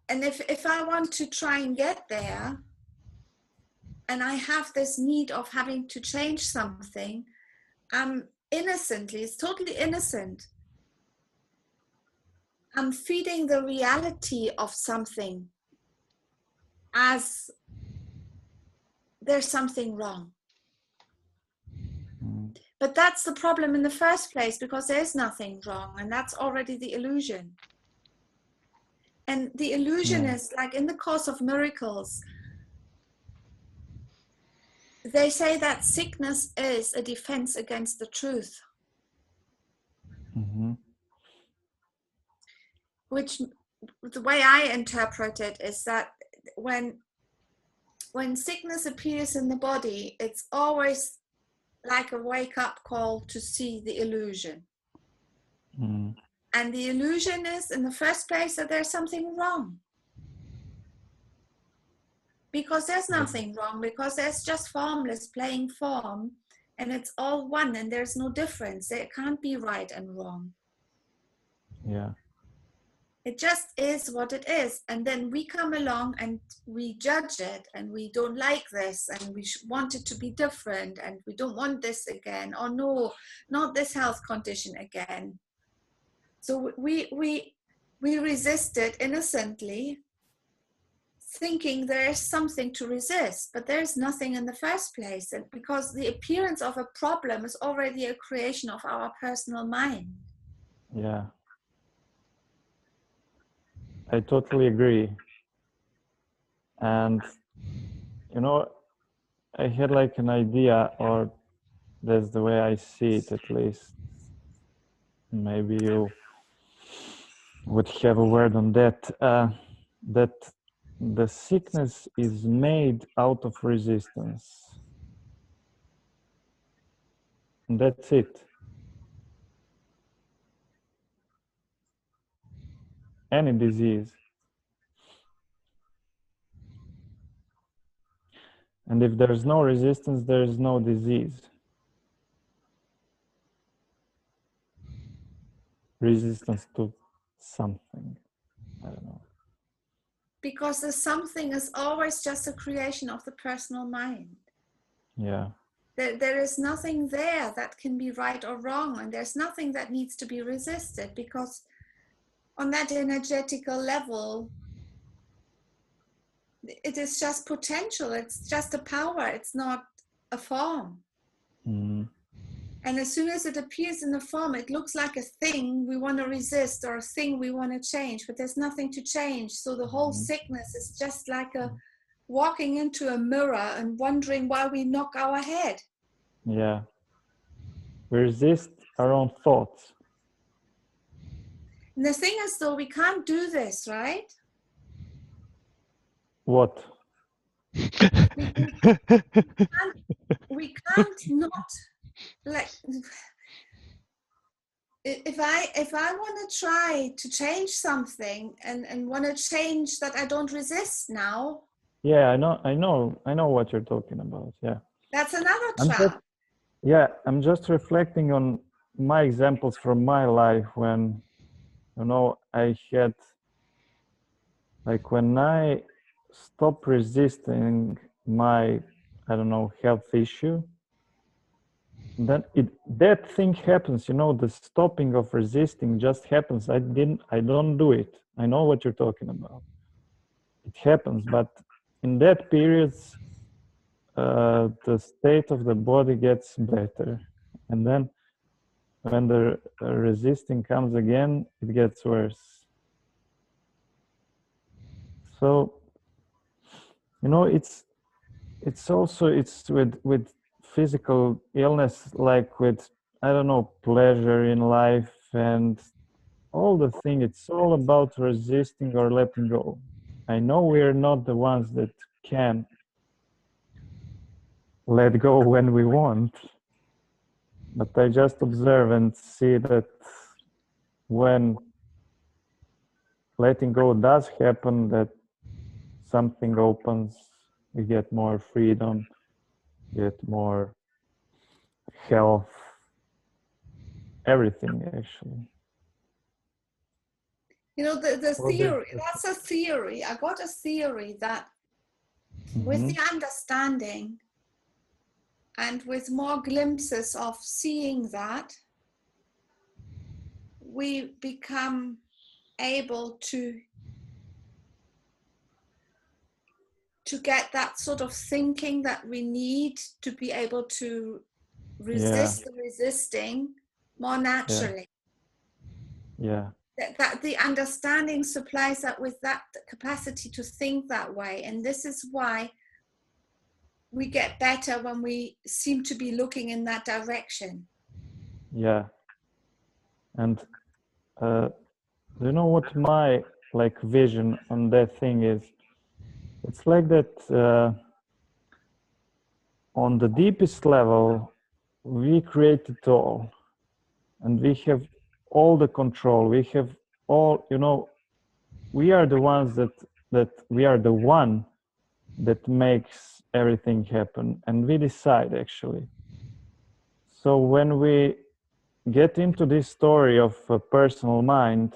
And if I want to try and get there, and I have this need of having to change something, I'm innocently, it's totally innocent. I'm feeding the reality of something as there's something wrong. But that's the problem in the first place, because there's nothing wrong, and that's already the illusion. And the illusion is like in the Course of Miracles, they say that sickness is a defense against the truth. Mm-hmm. Which, the way I interpret it is that when sickness appears in the body, it's always like a wake-up call to see the illusion. Mm-hmm. And the illusion is, in the first place, that there's something wrong. Because there's nothing wrong, because there's just formless playing form, and it's all one, and there's no difference. There can't be right and wrong. Yeah. It just is what it is. And then we come along and we judge it, and we don't like this, and we want it to be different, and we don't want this again, or no, not this health condition again. So we resist it innocently, thinking there is something to resist, but there's nothing in the first place. And because the appearance of a problem is already a creation of our personal mind. Yeah. I totally agree. And, you know, I had like an idea, or that's the way I see it at least. Maybe you would have a word on that, that the sickness is made out of resistance. And that's it. Any disease. And if there's no resistance, there's no disease. Resistance to something. I don't know. Because the something is always just a creation of the personal mind. Yeah. There is nothing there that can be right or wrong, and there's nothing that needs to be resisted, because on that energetical level, it is just potential. It's just a power. It's not a form. Mm. And as soon as it appears in a form, it looks like a thing we want to resist or a thing we want to change, but there's nothing to change. So the whole sickness is just like a walking into a mirror and wondering why we knock our head. Yeah. We resist our own thoughts. And the thing is, though, we can't do this, right? What? We can't not, like, if I want to try to change something and want to change that I don't resist now. Yeah, I know what you're talking about. Yeah. That's another trap. I'm just reflecting on my examples from my life when, you know, I had, like when I stop resisting my, I don't know, health issue, then that thing happens, you know, the stopping of resisting just happens. I don't do it. I know what you're talking about. It happens, but in that period, the state of the body gets better. And then when the resisting comes again, it gets worse. So, you know, it's also, it's with physical illness, like with, I don't know, pleasure in life and all the thing. It's all about resisting or letting go. I know we're not the ones that can let go when we want, but I just observe and see that when letting go does happen, that something opens, we get more freedom, get more health, everything actually. You know, the theory, that's a theory. I got a theory that with the understanding and with more glimpses of seeing that, we become able to get that sort of thinking that we need to be able to resist the resisting more naturally. Yeah. That the understanding supplies that with that capacity to think that way. And this is why we get better when we seem to be looking in that direction. Yeah. And you know what my like vision on that thing is? It's like that on the deepest level, we create it all. And we have all the control. We have all, you know, we are the ones that we are the one that makes everything happen. And we decide actually. So when we get into this story of a personal mind,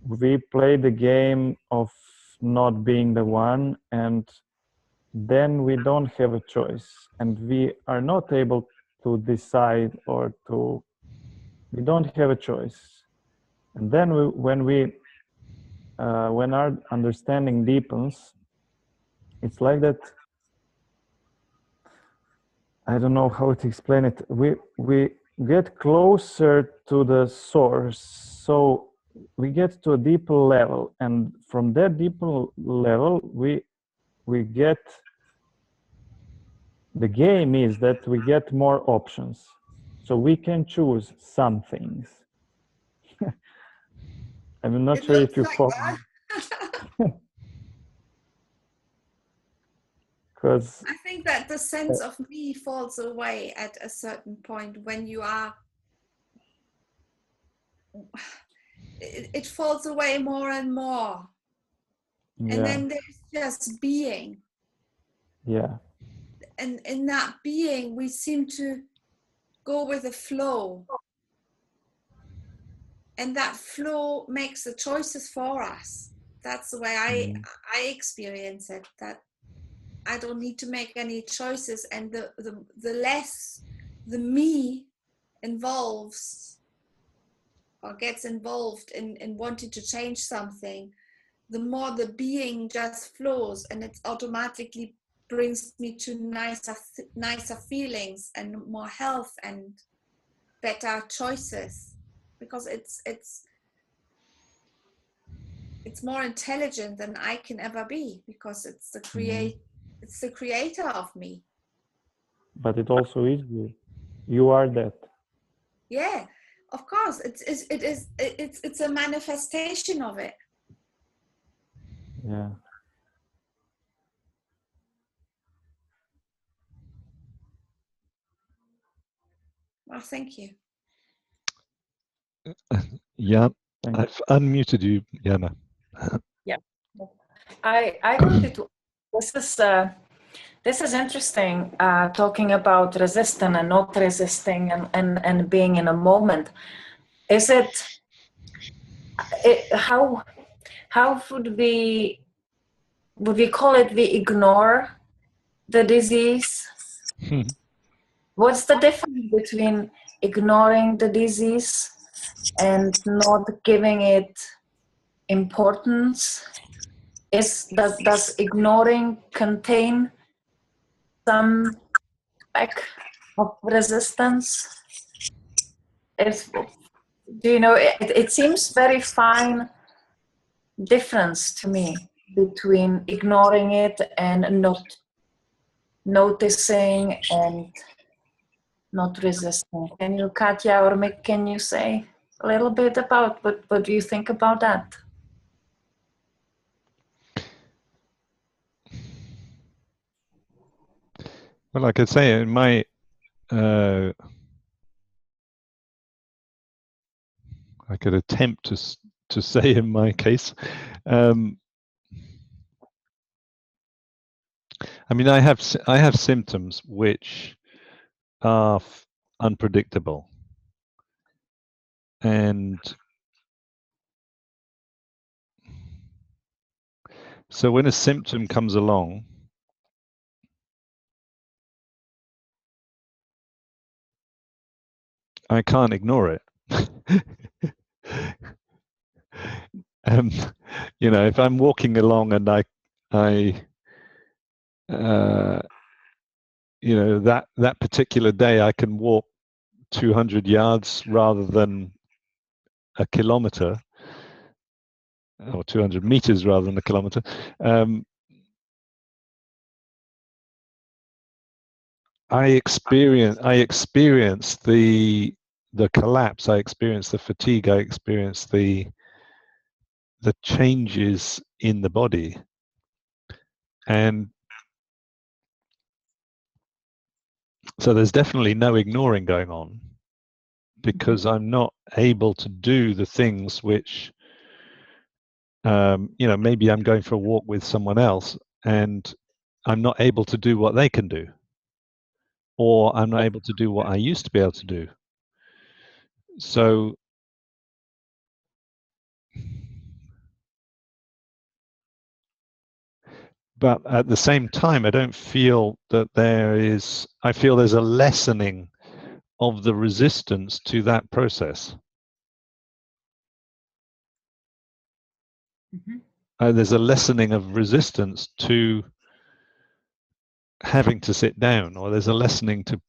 we play the game of not being the one, and then we don't have a choice, and we are not able to decide we don't have a choice. And then when our understanding deepens, it's like that. I don't know how to explain it. We get closer to the source, so we get to a deeper level, and from that deeper level, we get. The game is that we get more options, so we can choose some things. I'm not sure if you follow. Because I think that the sense of me falls away at a certain point when you are. It falls away more and more, and then there's just being. Yeah. And in that being, we seem to go with the flow. And that flow makes the choices for us. That's the way I experience it, that I don't need to make any choices. And the less the me involves or gets involved in wanting to change something, the more the being just flows, and it automatically brings me to nicer feelings and more health and better choices, because it's more intelligent than I can ever be, because it's the creator of me. But it also is you. You are that. Yeah, of course. It's a manifestation of it. Yeah. Well, thank you. Yeah, I've unmuted you, Jana. Yeah, I wanted to. This is interesting. Talking about resisting and not resisting, and being in a moment. Is it how would we call it? We ignore the disease. What's the difference between ignoring the disease and not giving it importance? Does ignoring contain some lack of resistance? Do you know, it seems very fine difference to me between ignoring it and not noticing and not resisting. Can you, Katja or Mick, can you say a little bit about what do you think about that? Well, I could say in my I could attempt to say in my case. I mean, I have symptoms which are unpredictable, and so when a symptom comes along, I can't ignore it. You know, if I'm walking along and you know, that particular day I can walk 200 yards rather than a kilometer, or 200 meters rather than a kilometer. I experience the collapse. I experience the fatigue. I experience the changes in the body, and so there's definitely no ignoring going on, because I'm not able to do the things which, you know, maybe I'm going for a walk with someone else and I'm not able to do what they can do, or I'm not able to do what I used to be able to do. So but at the same time, I don't feel that I feel there's a lessening of the resistance to that process. There's a lessening of resistance to having to sit down, or there's a lessening to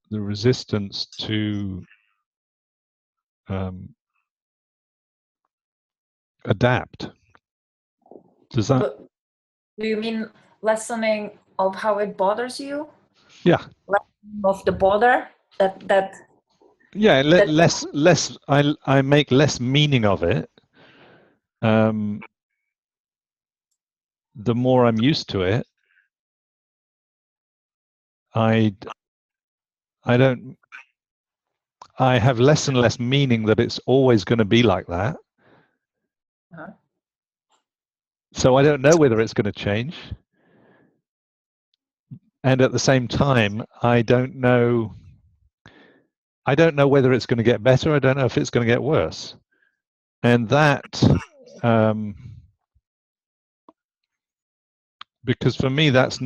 the resistance to adapt. Does that? Do you mean lessening of how it bothers you? Yeah. Lessening of the bother that. Yeah, less. I make less meaning of it. The more I'm used to it, I have less and less meaning that it's always going to be like that. So I don't know whether it's going to change. And at the same time, I don't know whether it's going to get better. I don't know if it's going to get worse. And that, because for me, that's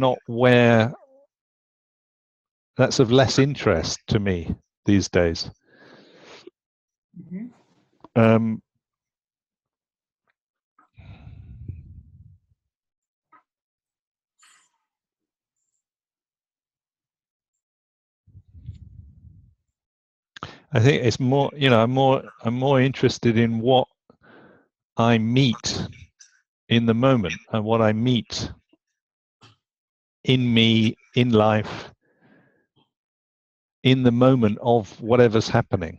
of less interest to me these days. I think it's more, you know, I'm more interested in what I meet in the moment and what I meet in me, in life, in the moment of whatever's happening,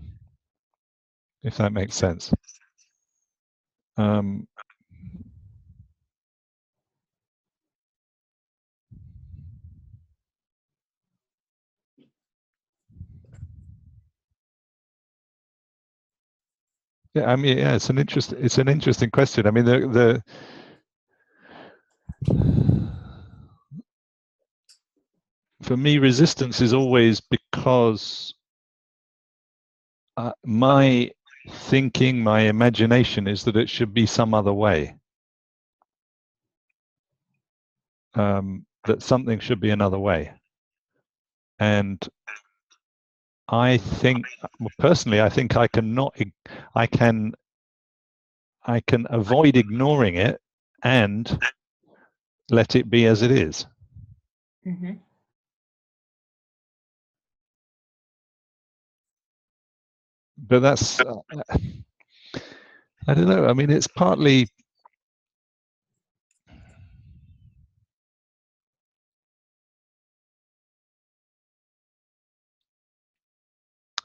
if that makes sense. Yeah, I mean, yeah, it's an interesting question. I mean, for me, resistance is always because my thinking, my imagination is that it should be some other way. That something should be another way. And I think, well, personally, I think I can avoid ignoring it and let it be as it is. Mm-hmm. But that's, I don't know. I mean, it's partly,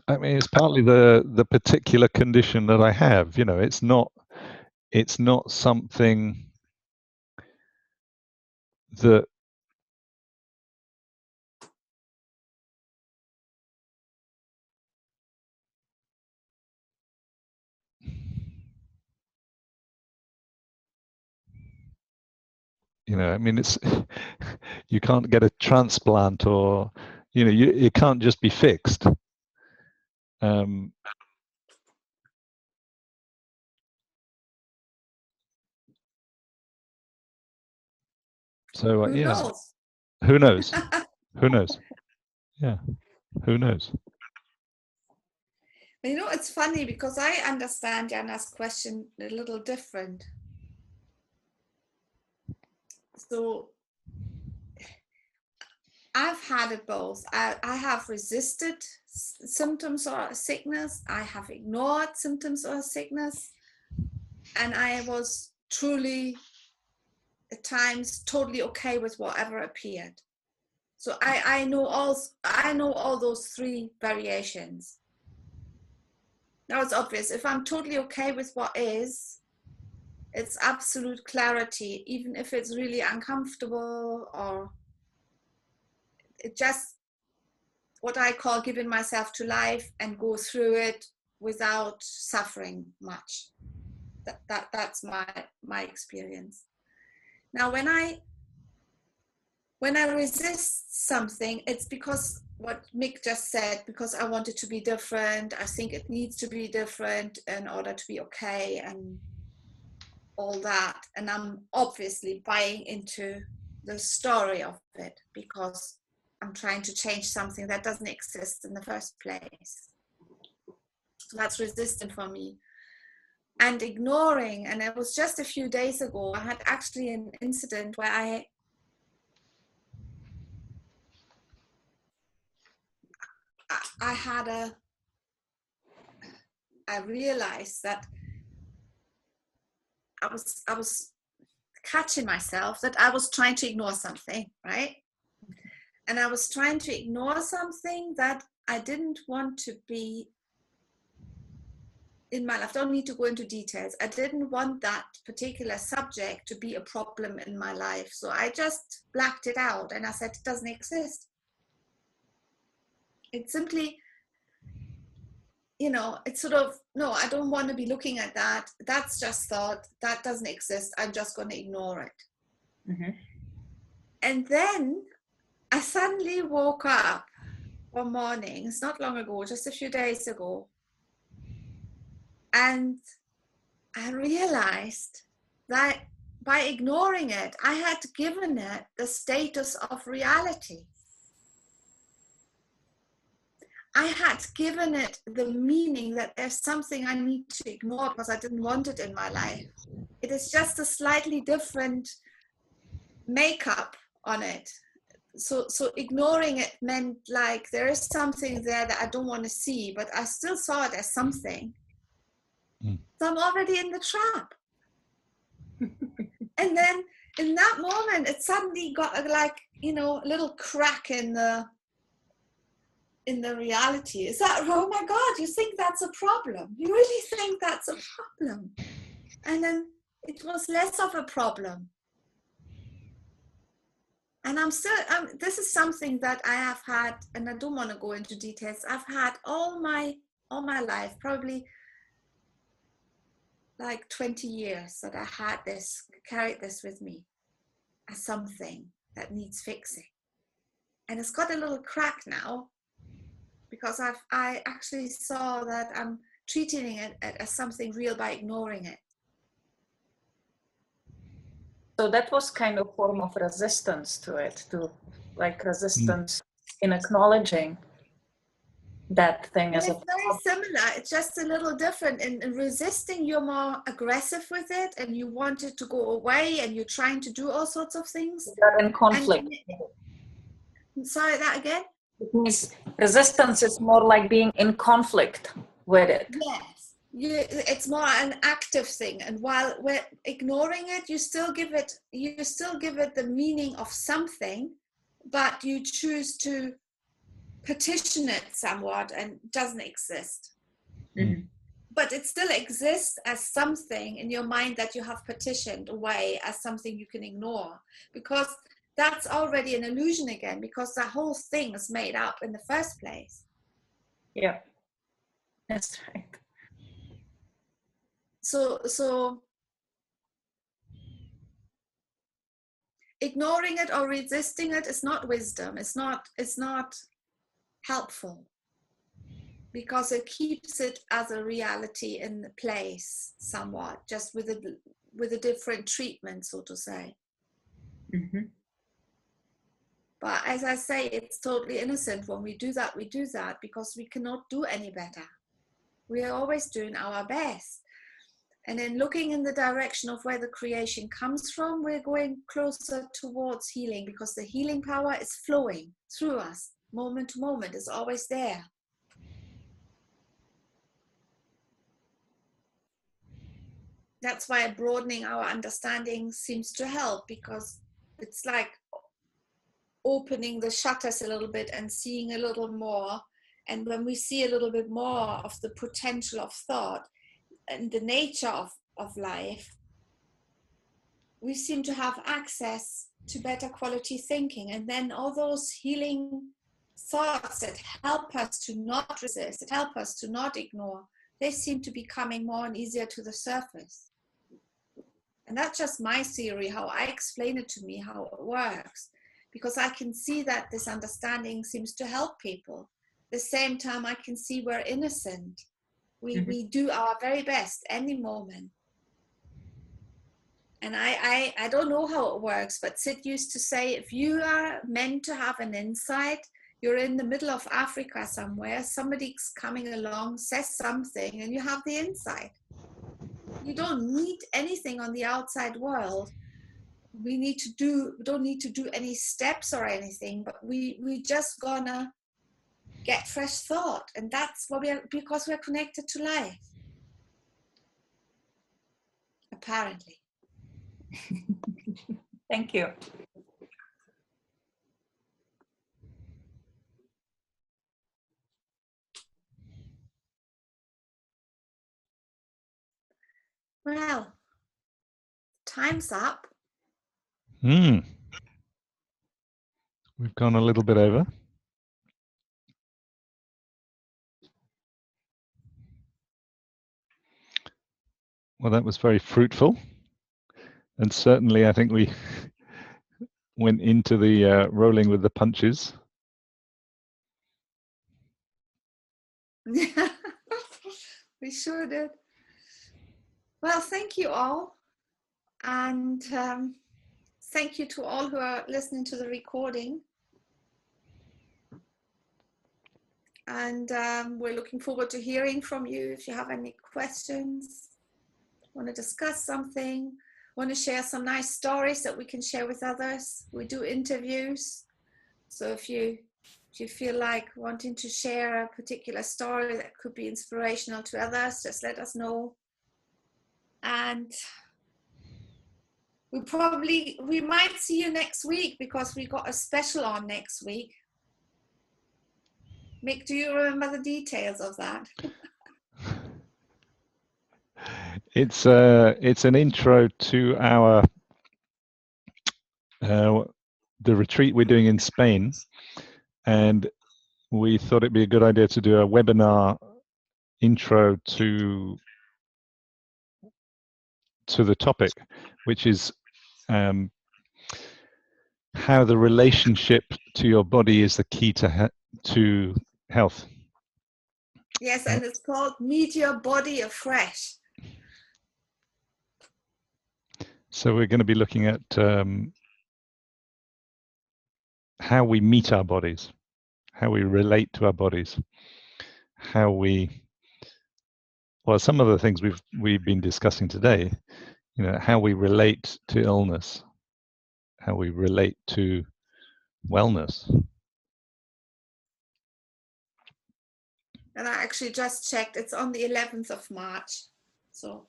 it's partly the particular condition that I have. You know, it's not something that I mean, it's you can't get a transplant, or it can't just be fixed. So Who yeah, knows? who knows? Who knows? Yeah, who knows? It's funny because I understand Jana's question a little different. So I've had it both. I have resisted symptoms or sickness. I have ignored symptoms or sickness. And I was truly, at times, totally okay with whatever appeared. So I know all those three variations. Now it's obvious. If I'm totally okay with what is, it's absolute clarity, even if it's really uncomfortable, or it just what I call giving myself to life and go through it without suffering much. That's my experience. Now, when I resist something, it's because what Mick just said, because I want it to be different. I think it needs to be different in order to be okay and all that. And I'm obviously buying into the story of it because I'm trying to change something that doesn't exist in the first place. So that's resistant for me. And ignoring, and it was just a few days ago, I had actually an incident where I realized that I was catching myself that I was trying to ignore something, right? And I was trying to ignore something that I didn't want to be in my life. I don't need to go into details. I didn't want that particular subject to be a problem in my life. So I just blacked it out and I said, it doesn't exist. It simply, it's sort of, no, I don't want to be looking at that. That's just thought. That doesn't exist. I'm just going to ignore it. Mm-hmm. And then I suddenly woke up one morning, it's not long ago, just a few days ago, and I realized that by ignoring it, I had given it the status of reality. I had given it the meaning that there's something I need to ignore because I didn't want it in my life. It is just a slightly different makeup on it. So ignoring it meant like there is something there that I don't want to see, but I still saw it as something. So I'm already in the trap. And then in that moment, it suddenly got a little crack in the reality. Is that, oh my God, you think that's a problem? You really think that's a problem? And then it was less of a problem. And this is something that I have had, and I don't want to go into details. I've had all my life, probably like 20 years that I carried this with me as something that needs fixing. And it's got a little crack now because I actually saw that I'm treating it as something real by ignoring it. So that was kind of form of resistance to it, to like resistance in acknowledging that thing as It's very similar. It's just a little different. In resisting, you're more aggressive with it, and you want it to go away, and you're trying to do all sorts of things. You're in conflict. Sorry, that again? It means resistance is more like being in conflict with it. Yes. It's more an active thing, and while we're ignoring it, you still give it the meaning of something, but you choose to petition it somewhat and doesn't exist. Mm-hmm. But it still exists as something in your mind that you have petitioned away as something you can ignore, because that's already an illusion again, because the whole thing is made up in the first place. Yeah, that's right. So ignoring it or resisting it is not wisdom. It's not helpful, because it keeps it as a reality in the place somewhat, just with a different treatment, so to say. Mm-hmm. But as I say, it's totally innocent. When we do that because we cannot do any better. We are always doing our best. And then looking in the direction of where the creation comes from, we're going closer towards healing, because the healing power is flowing through us moment to moment. It's always there. That's why broadening our understanding seems to help, because it's like opening the shutters a little bit and seeing a little more. And when we see a little bit more of the potential of thought and the nature of life, we seem to have access to better quality thinking. And then all those healing thoughts that help us to not resist, that help us to not ignore, they seem to be coming more and easier to the surface. And that's just my theory, how I explain it to me, how it works. Because I can see that this understanding seems to help people. At the same time, I can see we're innocent. We do our very best any moment. And I don't know how it works, but Sid used to say, if you are meant to have an insight, you're in the middle of Africa somewhere, somebody's coming along, says something, and you have the insight. You don't need anything on the outside world. We don't need to do any steps or anything, but we just gonna get fresh thought. And that's what because we're connected to life. Apparently. Thank you. Well, time's up. We've gone a little bit over. Well, that was very fruitful. And certainly I think we went into the rolling with the punches. We sure did. Well, thank you all. And thank you to all who are listening to the recording. And we're looking forward to hearing from you. If you have any questions, want to discuss something, want to share some nice stories that we can share with others. We do interviews. So if you feel like wanting to share a particular story that could be inspirational to others, just let us know. And we might see you next week, because we got a special on next week. Mick, do you remember the details of that? It's an intro to our the retreat we're doing in Spain, and we thought it'd be a good idea to do a webinar intro to the topic, which is how the relationship to your body is the key to health. Yes, and it's called Meet Your Body Afresh. So we're going to be looking at how we meet our bodies, how we relate to our bodies, how we, well, some of the things we've been discussing today, you know, how we relate to illness, how we relate to wellness. And I actually just checked, it's on the 11th of March. So,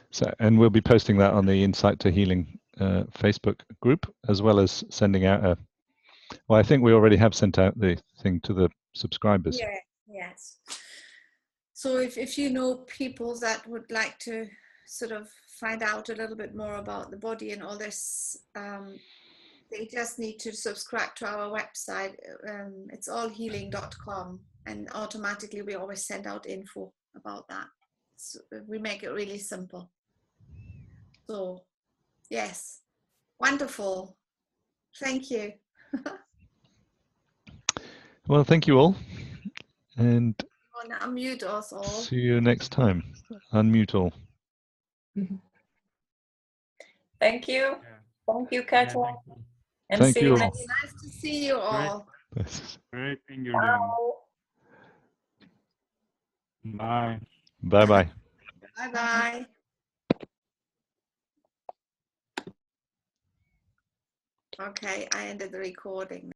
So, and we'll be posting that on the Insight to Healing Facebook group, as well as sending out a, well, I think we already have sent out the thing to the subscribers. yeah, yes. So if you know people that would like to sort of find out a little bit more about the body and all this, they just need to subscribe to our website. It's allhealing.com, and automatically we always send out info about that. So we make it really simple. So yes, wonderful. Thank you. Well, thank you all, and Unmute us all. see you next time. Unmute all. Thank you. Thank you, Katja. Yeah, thank you. And Thank see you you all. next Nice to see you all. Great thing you're doing. Bye. Bye-bye. Bye-bye. Okay, I ended the recording.